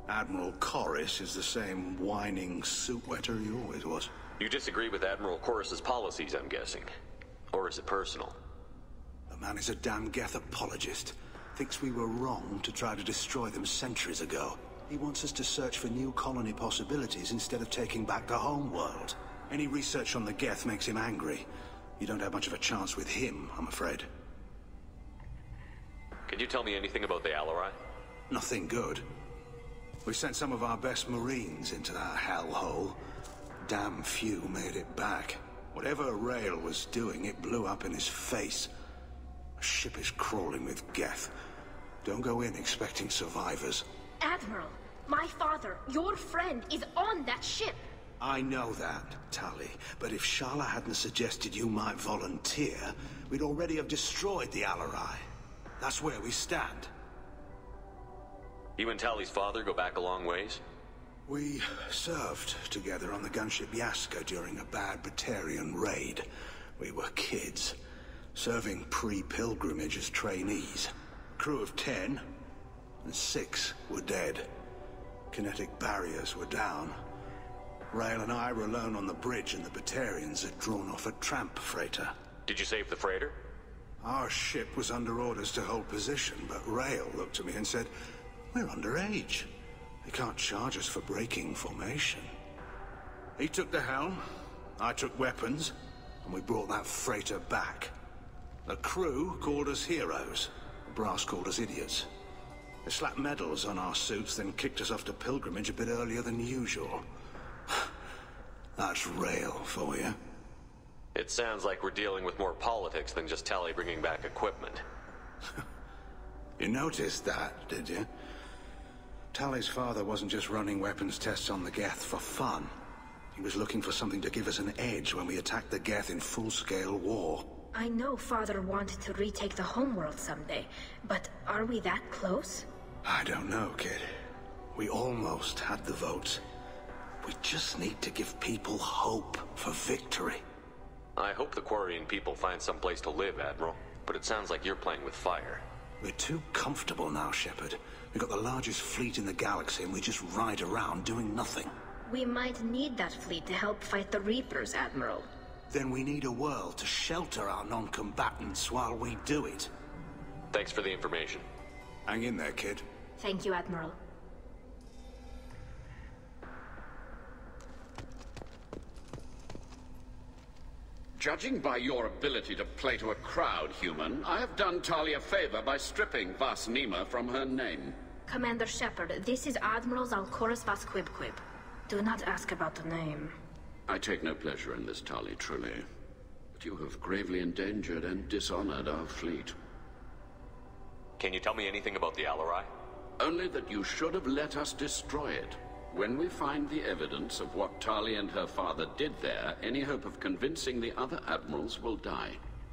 Admiral Corris is the same whining suit-wetter he always was. You disagree with Admiral Corris's policies, I'm guessing. Or is it personal? The man is a damn Geth apologist. Thinks we were wrong to try to destroy them centuries ago. He wants us to search for new colony possibilities instead of taking back the home world. Any research on the Geth makes him angry. You don't have much of a chance with him, I'm afraid. Can you tell me anything about the Alarai? Nothing good. We sent some of our best Marines into that hellhole. Damn few made it back. Whatever Rail was doing, it blew up in his face. A ship is crawling with Geth. Don't go in expecting survivors. Admiral, my father, your friend, is on that ship. I know that, Tali, but if Shala hadn't suggested you might volunteer, we'd already have destroyed the Alarai. That's where we stand. You and Tali's father go back a long ways? We served together on the gunship Yaska during a bad Batarian raid. We were kids, serving pre-pilgrimage as trainees. Crew of 10, and 6 were dead. Kinetic barriers were down. Rail and I were alone on the bridge, and the Batarians had drawn off a tramp freighter. Did you save the freighter? Our ship was under orders to hold position, but Rail looked at me and said, "We're underage. They can't charge us for breaking formation." He took the helm, I took weapons, and we brought that freighter back. The crew called us heroes. The brass called us idiots. They slapped medals on our suits, then kicked us off to pilgrimage a bit earlier than usual. That's Rail for you. It sounds like we're dealing with more politics than just Tali bringing back equipment. You noticed that, did you? Tali's father wasn't just running weapons tests on the Geth for fun. He was looking for something to give us an edge when we attacked the Geth in full-scale war. I know Father wanted to retake the homeworld someday, but are we that close? I don't know, kid. We almost had the votes. We just need to give people hope for victory. I hope the Quarian people find some place to live, Admiral. But it sounds like you're playing with fire. We're too comfortable now, Shepard. We've got the largest fleet in the galaxy and we just ride around doing nothing. We might need that fleet to help fight the Reapers, Admiral. Then we need a world to shelter our non-combatants while we do it. Thanks for the information. Hang in there, kid. Thank you, Admiral. Judging by your ability to play to a crowd, human, I have done Tali a favor by stripping Vas Nima from her name. Commander Shepard, this is Admiral Zalcorus Vas Quibquib. Do not ask about the name. I take no pleasure in this, Tali, truly. But you have gravely endangered and dishonored our fleet. Can you tell me anything about the Alarai? Only that you should have let us destroy it. When we find the evidence of what Tali and her father did there, any hope of convincing the other admirals will die.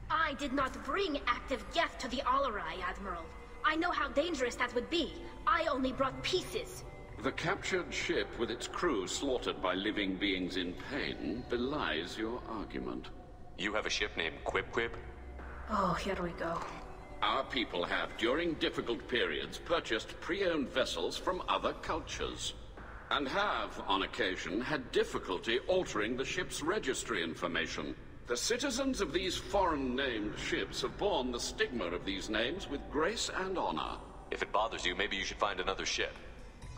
I did not bring active Geth to the Alarai, Admiral. I know how dangerous that would be. I only brought pieces. The captured ship with its crew slaughtered by living beings in pain belies your argument. You have a ship named Quib? Oh, here we go. Our people have, during difficult periods, purchased pre-owned vessels from other cultures. And have, on occasion, had difficulty altering the ship's registry information. The citizens of these foreign-named ships have borne the stigma of these names with grace and honor. If it bothers you, maybe you should find another ship.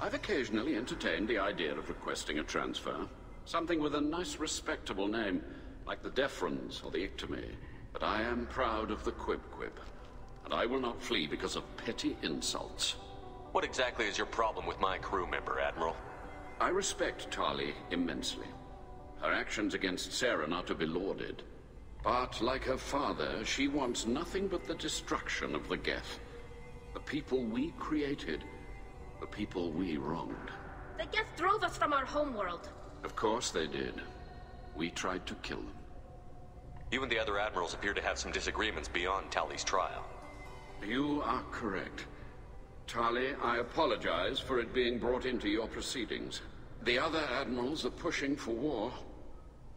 I've occasionally entertained the idea of requesting a transfer. Something with a nice, respectable name, like the Defrons or the Ictomy. But I am proud of the Quib, and I will not flee because of petty insults. What exactly is your problem with my crew member, Admiral? I respect Tali immensely. Her actions against Saren are to be lauded. But, like her father, she wants nothing but the destruction of the Geth. The people we created. The people we wronged. The Geth drove us from our homeworld. Of course they did. We tried to kill them. You and the other admirals appear to have some disagreements beyond Tali's trial. You are correct. Tali, I apologize for it being brought into your proceedings. The other admirals are pushing for war.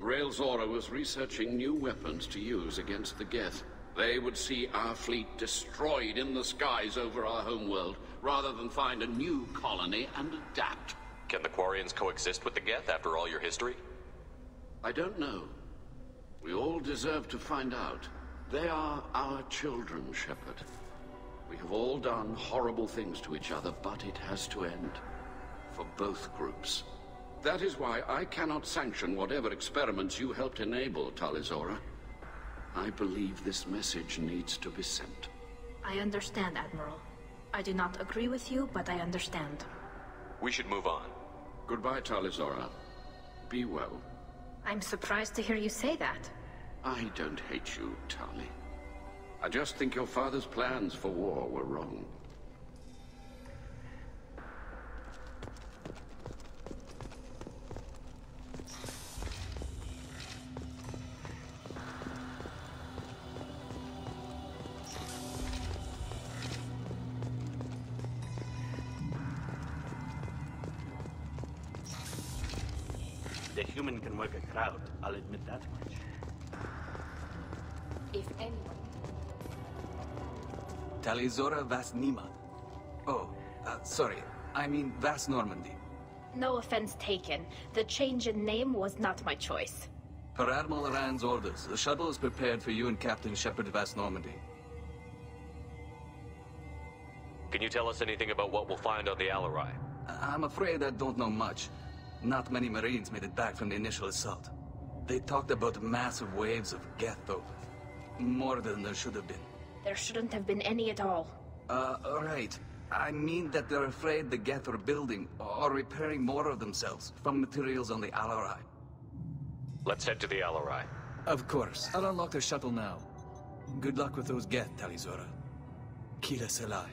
Rail Zora was researching new weapons to use against the Geth. They would see our fleet destroyed in the skies over our homeworld, rather than find a new colony and adapt. Can the Quarians coexist with the Geth after all your history? I don't know. We all deserve to find out. They are our children, Shepard. We have all done horrible things to each other, but it has to end. For both groups. That is why I cannot sanction whatever experiments you helped enable, Talis. I believe this message needs to be sent. I understand, Admiral. I do not agree with you, but I understand. We should move on. Goodbye, Talis. Be well. I'm surprised to hear you say that. I don't hate you, Tali. I just think your father's plans for war were wrong. The human can work a crowd, I'll admit that much. If anyone... Talizora Vas Nima. Oh, sorry. I mean Vas Normandy. No offense taken. The change in name was not my choice. Per Admiral Rand's orders, the shuttle is prepared for you and Captain Shepard Vas Normandy. Can you tell us anything about what we'll find on the Alarai? I'm afraid I don't know much. Not many Marines made it back from the initial assault. They talked about massive waves of Geth, though. More than there should have been. There shouldn't have been any at all. Right. I mean that they're afraid the Geth are building or repairing more of themselves from materials on the Alarai. Let's head to the Alarai. Of course. I'll unlock the shuttle now. Good luck with those Geth, Talizora. Kira Selai.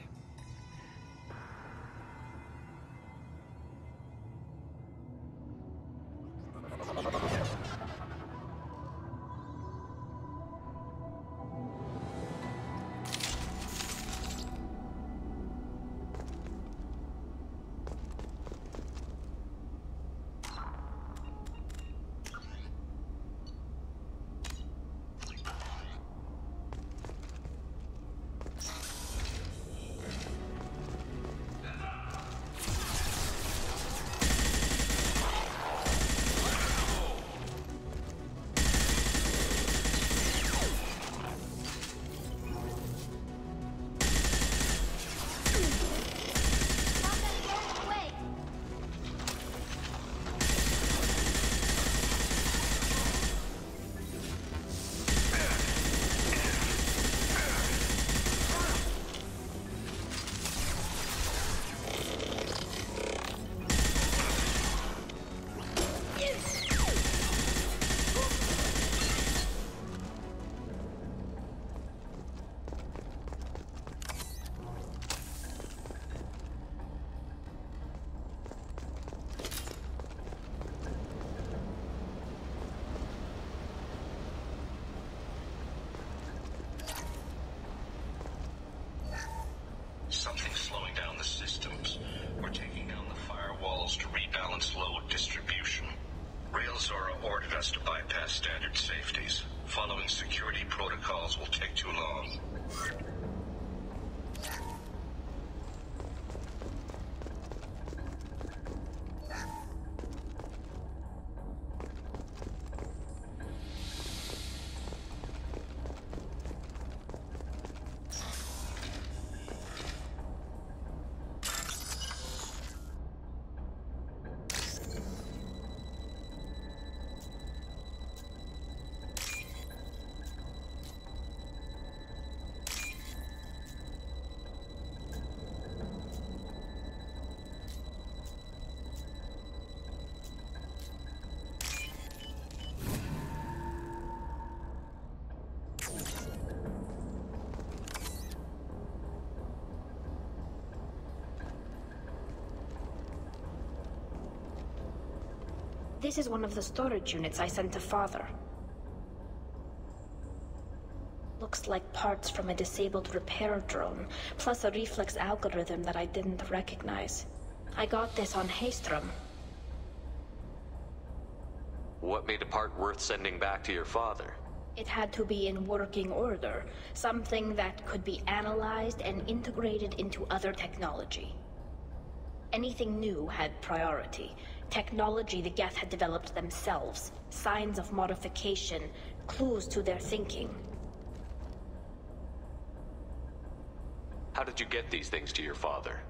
Something's slowing down the systems. We're taking down the firewalls to rebalance load distribution. Railzora ordered us to bypass standard safeties. Following security protocols will take too long. This is one of the storage units I sent to Father. Looks like parts from a disabled repair drone, plus a reflex algorithm that I didn't recognize. I got this on Haystrom. What made a part worth sending back to your father? It had to be in working order, something that could be analyzed and integrated into other technology. Anything new had priority. Technology the Geth had developed themselves, signs of modification, clues to their thinking. How did you get these things to your father?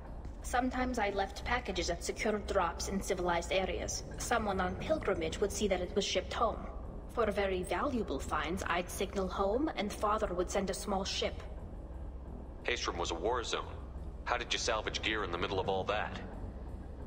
Sometimes I left packages at secure drops in civilized areas. Someone on pilgrimage would see that it was shipped home. For very valuable finds, I'd signal home, and Father would send a small ship. Haestrom was a war zone. How did you salvage gear in the middle of all that?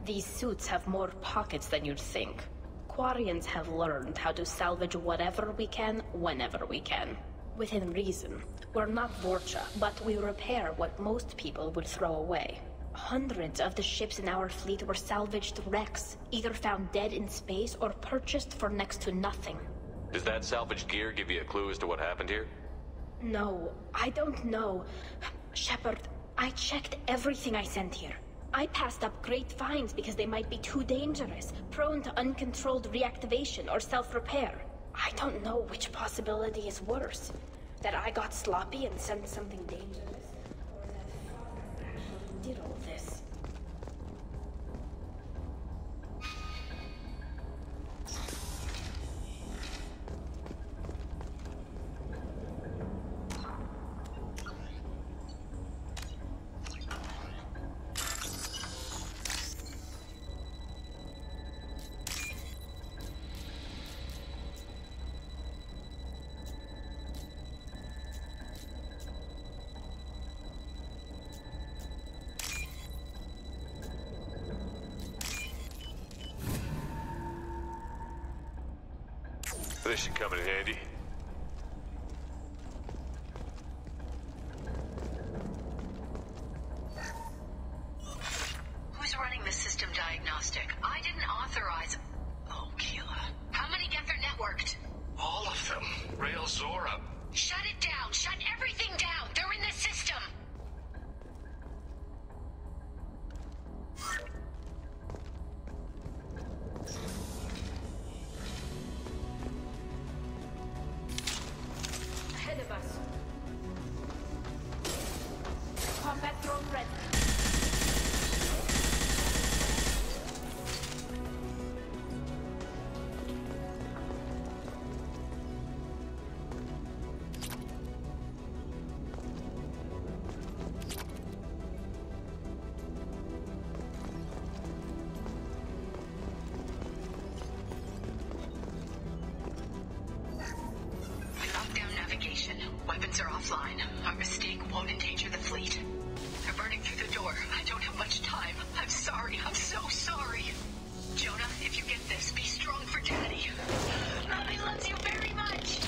These suits have more pockets than you'd think. Quarians have learned how to salvage whatever we can, whenever we can. Within reason. We're not Vorcha, but we repair what most people would throw away. Hundreds of the ships in our fleet were salvaged wrecks, either found dead in space or purchased for next to nothing. Does that salvaged gear give you a clue as to what happened here? No, I don't know. Shepard, I checked everything I sent here. I passed up great finds because they might be too dangerous, prone to uncontrolled reactivation or self-repair. I don't know which possibility is worse. That I got sloppy and sent something dangerous, or that Father actually did all this. This should come in handy. Who's running the system diagnostic? I didn't authorize... Oh, killer. How many Geth are networked? All of them. Rail Zora. Shut it down! Shut everything down! They're in the system! Ahead of us. Combat drone ready. We locked down navigation. Weapons are offline. Our mistake won't endanger the fleet. They're burning through the door. I don't have much time. I'm sorry. I'm so sorry. Jonah, if you get this, be strong for Daddy. Mommy loves you very much.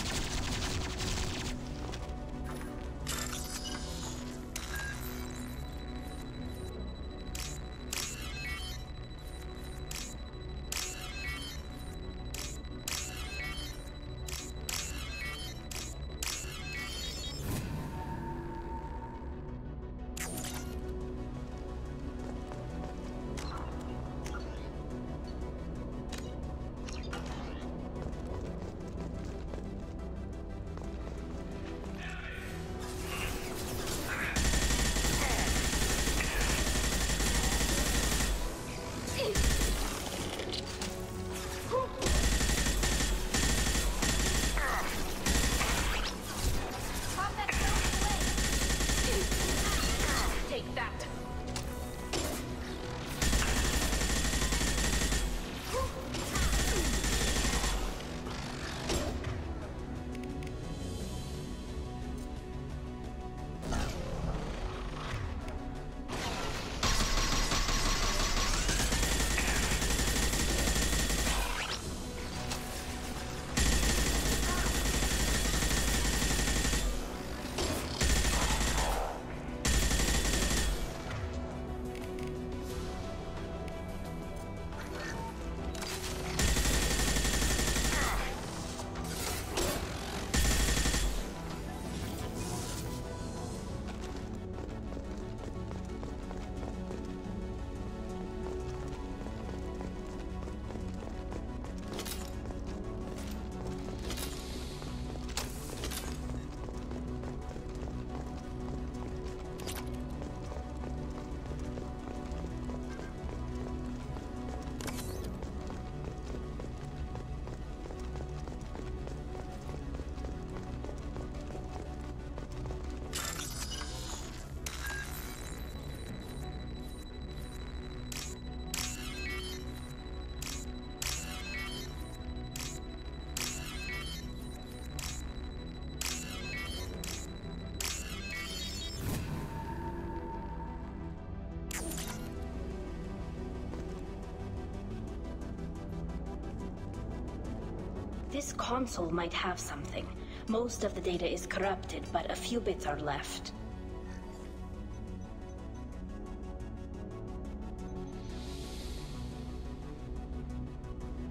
This console might have something. Most of the data is corrupted, but a few bits are left.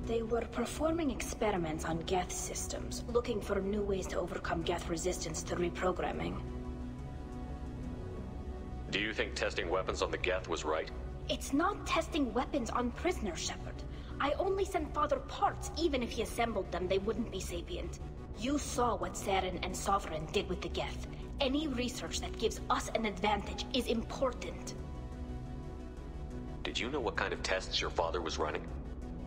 They were performing experiments on Geth systems, looking for new ways to overcome Geth resistance to reprogramming. Do you think testing weapons on the Geth was right? It's not testing weapons on prisoners, Shepard. I only sent Father parts. Even if he assembled them, they wouldn't be sapient. You saw what Saren and Sovereign did with the Geth. Any research that gives us an advantage is important. Did you know what kind of tests your father was running?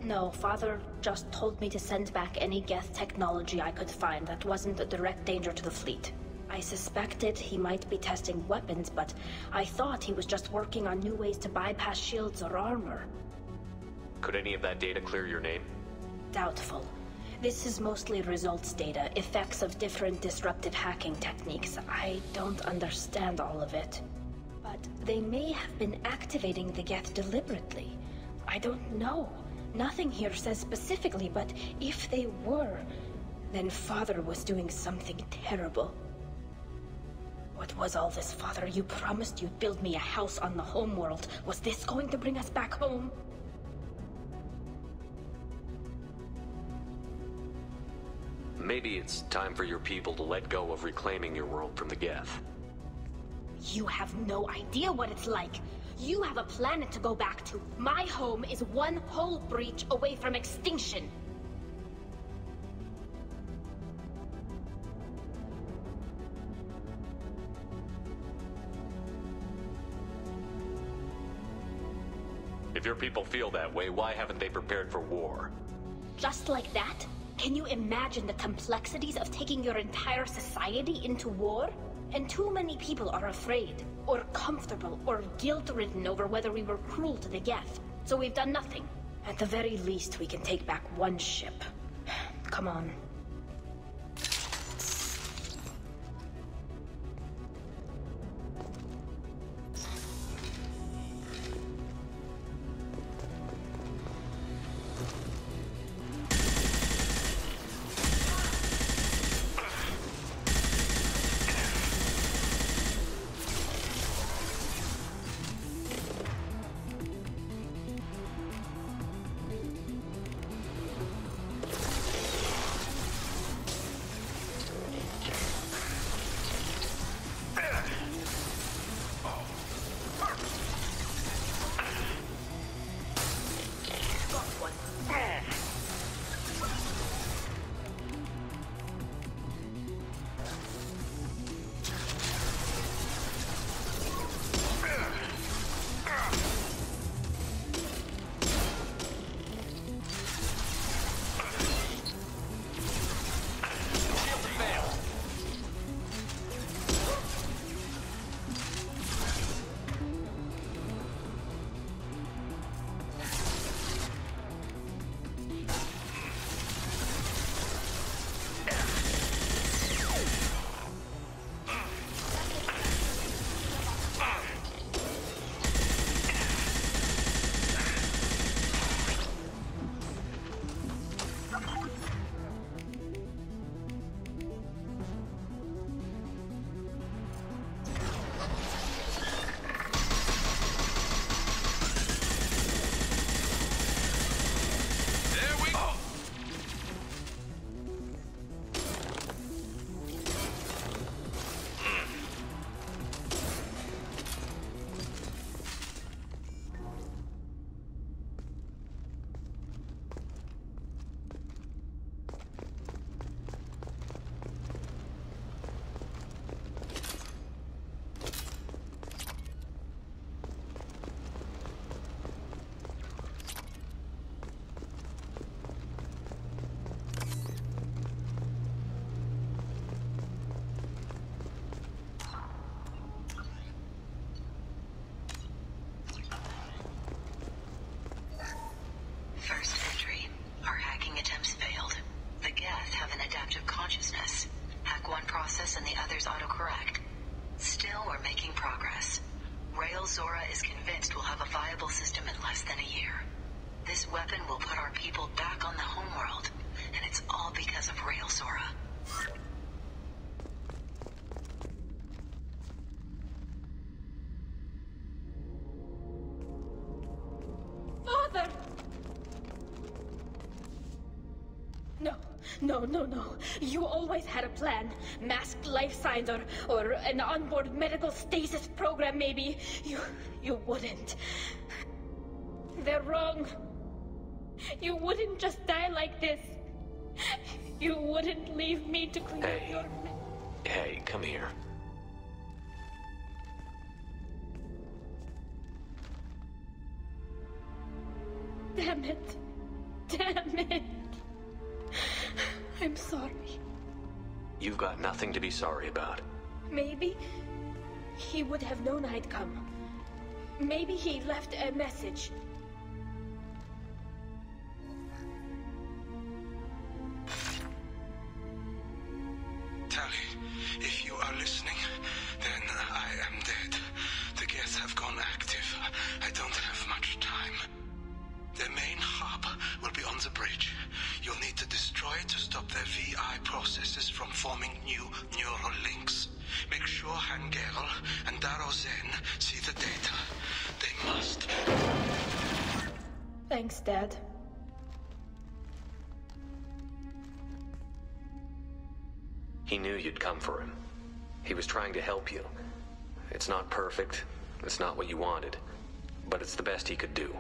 No, Father just told me to send back any Geth technology I could find that wasn't a direct danger to the fleet. I suspected he might be testing weapons, but I thought he was just working on new ways to bypass shields or armor. Could any of that data clear your name? Doubtful. This is mostly results data, effects of different disruptive hacking techniques. I don't understand all of it. But they may have been activating the Geth deliberately. I don't know. Nothing here says specifically, but if they were, then Father was doing something terrible. What was all this, Father? You promised you'd build me a house on the homeworld. Was this going to bring us back home? Maybe it's time for your people to let go of reclaiming your world from the Geth. You have no idea what it's like. You have a planet to go back to. My home is one hull breach away from extinction. If your people feel that way, why haven't they prepared for war? Just like that? Can you imagine the complexities of taking your entire society into war? And too many people are afraid, or comfortable, or guilt-ridden over whether we were cruel to the Geth. So we've done nothing. At the very least, we can take back one ship. Come on. First entry. Our hacking attempts failed. The Geth have an adaptive consciousness. Hack one process and the others autocorrect. Still, we're making progress. Rael Zora is convinced we'll have a viable system in less than a year. This weapon will put our people back on the homeworld, and it's all because of Rail Zora. Father! No. You always had a plan. Masked life signs or an onboard medical stasis program, maybe. You wouldn't. They're wrong. You wouldn't just die like this. You wouldn't leave me to clean up your mess. Hey, come here. Damn it. I'm sorry. You've got nothing to be sorry about. Maybe he would have known I'd come. Maybe he left a message. Tali, if you are listening, then I am dead. The Geth have gone active. I don't have much time. Their main hub will be on the bridge. You'll need to destroy it to stop their VI processes from forming new neural links. Make sure Hangerl and Daro Zen see the data. They must. Thanks, Dad. He knew you'd come for him. He was trying to help you. It's not perfect. It's not what you wanted. But it's the best he could do.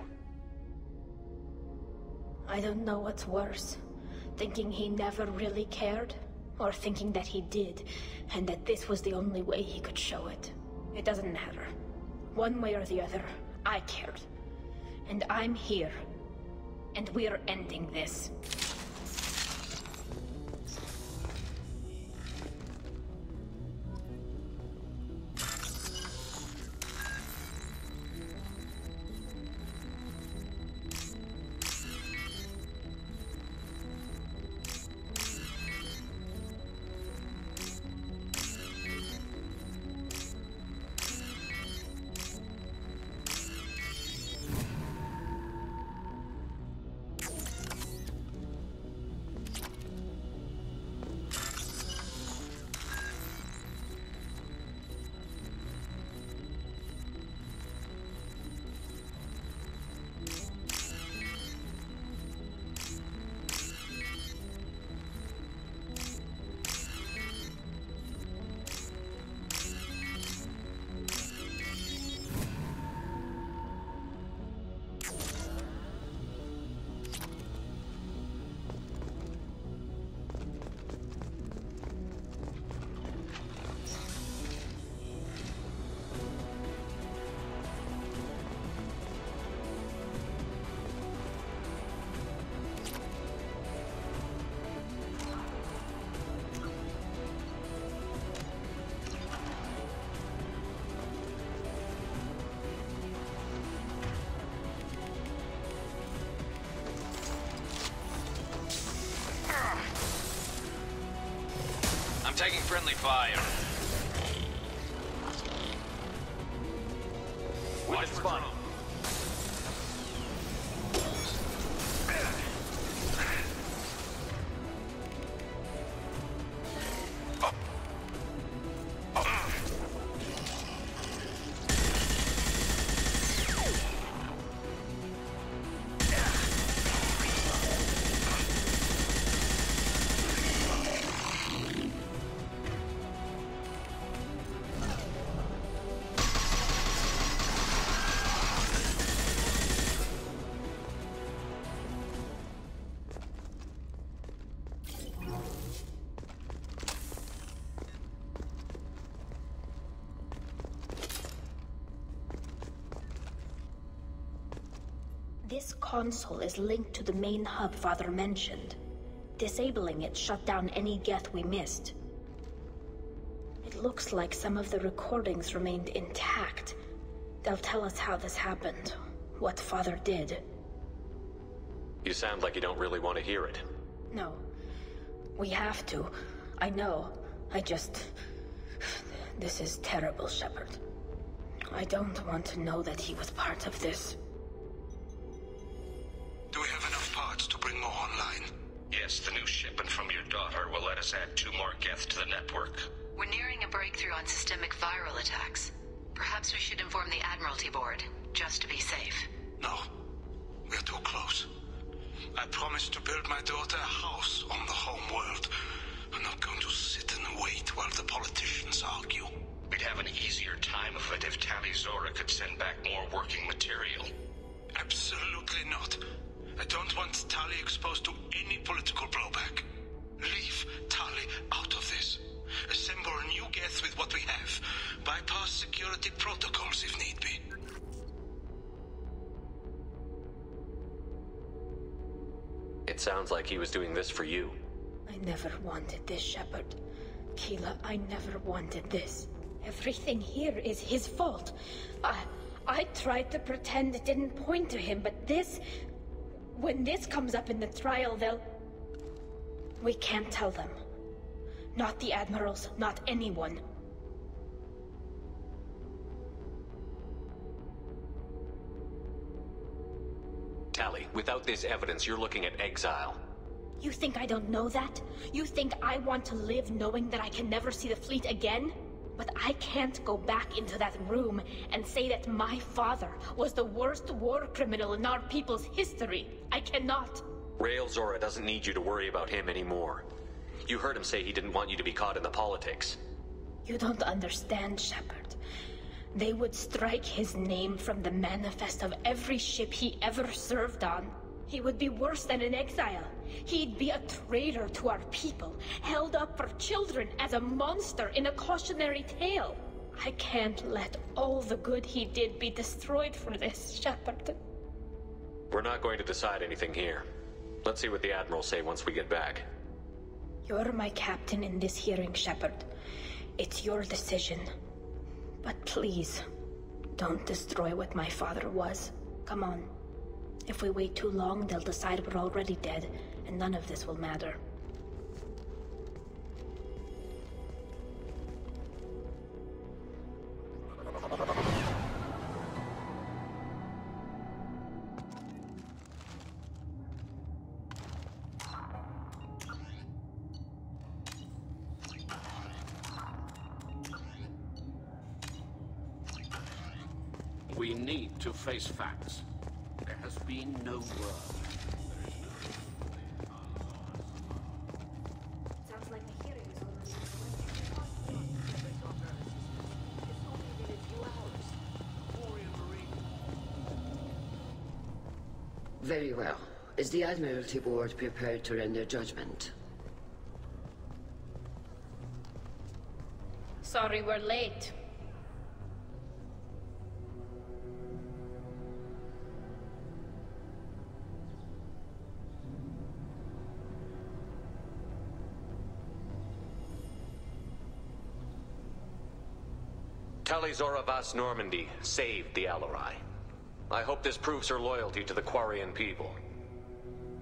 I don't know what's worse. Thinking he never really cared, or thinking that he did, and that this was the only way he could show it. It doesn't matter. One way or the other, I cared. And I'm here. And we're ending this. I'm taking friendly fire. We've been spotted. This console is linked to the main hub Father mentioned. Disabling it shut down any Geth we missed. It looks like some of the recordings remained intact. They'll tell us how this happened, what Father did. You sound like you don't really want to hear it. No. We have to. I know. This is terrible, Shepard. I don't want to know that he was part of this. Do we have enough parts to bring more online? Yes, the new let us add 2 more Geth to the network. We're nearing a breakthrough on systemic viral attacks. Perhaps we should inform the Admiralty Board, just to be safe. No. We're too close. I promised to build my daughter a house on the home world. I'm not going to sit and wait while the politicians argue. We'd have an easier time of it if Tali Zora could send back more working material. Absolutely not. I don't want Tali exposed to any political blowback. Leave Tali out of this. Assemble a new Geth with what we have. Bypass security protocols if need be. It sounds like he was doing this for you. I never wanted this, Shepard. Keela, I never wanted this. Everything here is his fault. I tried to pretend it didn't point to him, but this... When this comes up in the trial, they'll... We can't tell them. Not the Admirals, not anyone. Tali, without this evidence, you're looking at exile. You think I don't know that? You think I want to live knowing that I can never see the fleet again? But I can't go back into that room and say that my father was the worst war criminal in our people's history. I cannot. Rael Zora doesn't need you to worry about him anymore. You heard him say he didn't want you to be caught in the politics. You don't understand, Shepard. They would strike his name from the manifest of every ship he ever served on. He would be worse than an exile. He'd be a traitor to our people, held up for children as a monster in a cautionary tale. I can't let all the good he did be destroyed for this, Shepard. We're not going to decide anything here. Let's see what the Admirals say once we get back. You're my captain in this hearing, Shepard. It's your decision. But please, don't destroy what my father was. Come on. If we wait too long, they'll decide we're already dead, and none of this will matter. We need to face facts. There has been no word. Sounds like the hearing is already Very well. Is the Admiralty Board prepared to render judgment? Sorry we're late. Tali Zora Vas Normandy saved the Alarai. I hope this proves her loyalty to the Quarian people.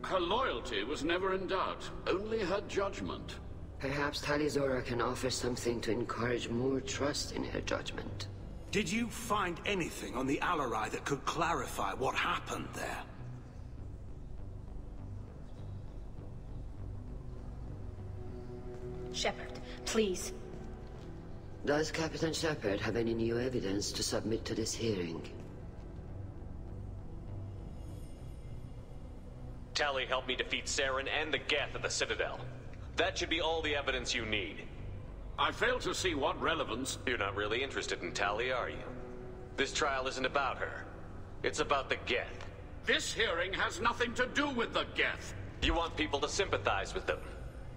Her loyalty was never in doubt, only her judgment. Perhaps Tali Zora can offer something to encourage more trust in her judgment. Did you find anything on the Alarai that could clarify what happened there? Shepard, please. Does Captain Shepard have any new evidence to submit to this hearing? Tali helped me defeat Saren and the Geth at the Citadel. That should be all the evidence you need. I fail to see what relevance... You're not really interested in Tali, are you? This trial isn't about her. It's about the Geth. This hearing has nothing to do with the Geth. You want people to sympathize with them.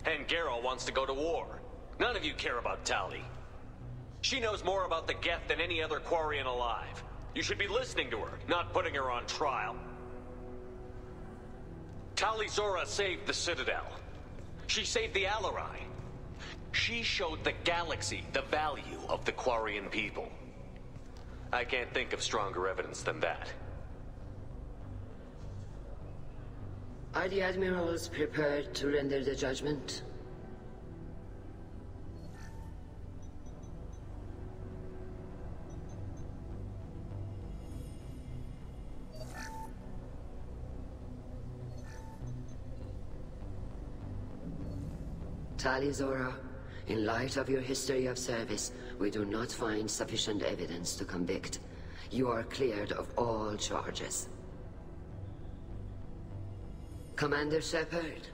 And Geralt wants to go to war. None of you care about Tali. She knows more about the Geth than any other Quarian alive. You should be listening to her, not putting her on trial. Tali Zora saved the Citadel. She saved the Alarai. She showed the galaxy the value of the Quarian people. I can't think of stronger evidence than that. Are the Admirals prepared to render the judgment? Talis, in light of your history of service, we do not find sufficient evidence to convict. You are cleared of all charges. Commander Shepard,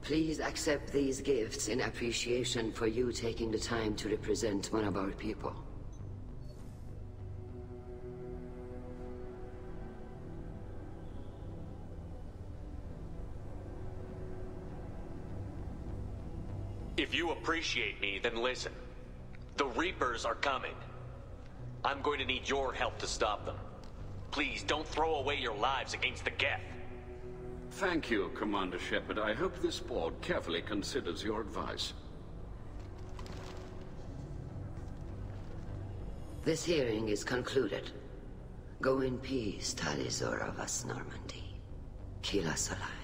please accept these gifts in appreciation for you taking the time to represent one of our people. If you appreciate me, then listen. The Reapers are coming. I'm going to need your help to stop them. Please, don't throw away your lives against the Geth. Thank you, Commander Shepard. I hope this board carefully considers your advice. This hearing is concluded. Go in peace, Talis Vas Normandy. Kila Salai.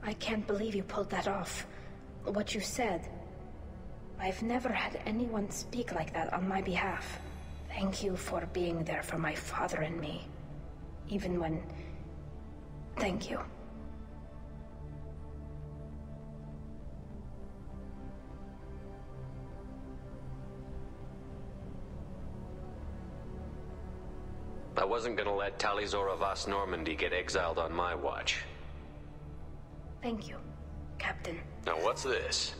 I can't believe you pulled that off. What you said. I've never had anyone speak like that on my behalf. Thank you for being there for my father and me. Even when... Thank you. I wasn't gonna let Talis Vas Normandy get exiled on my watch. Thank you, Captain. Now what's this?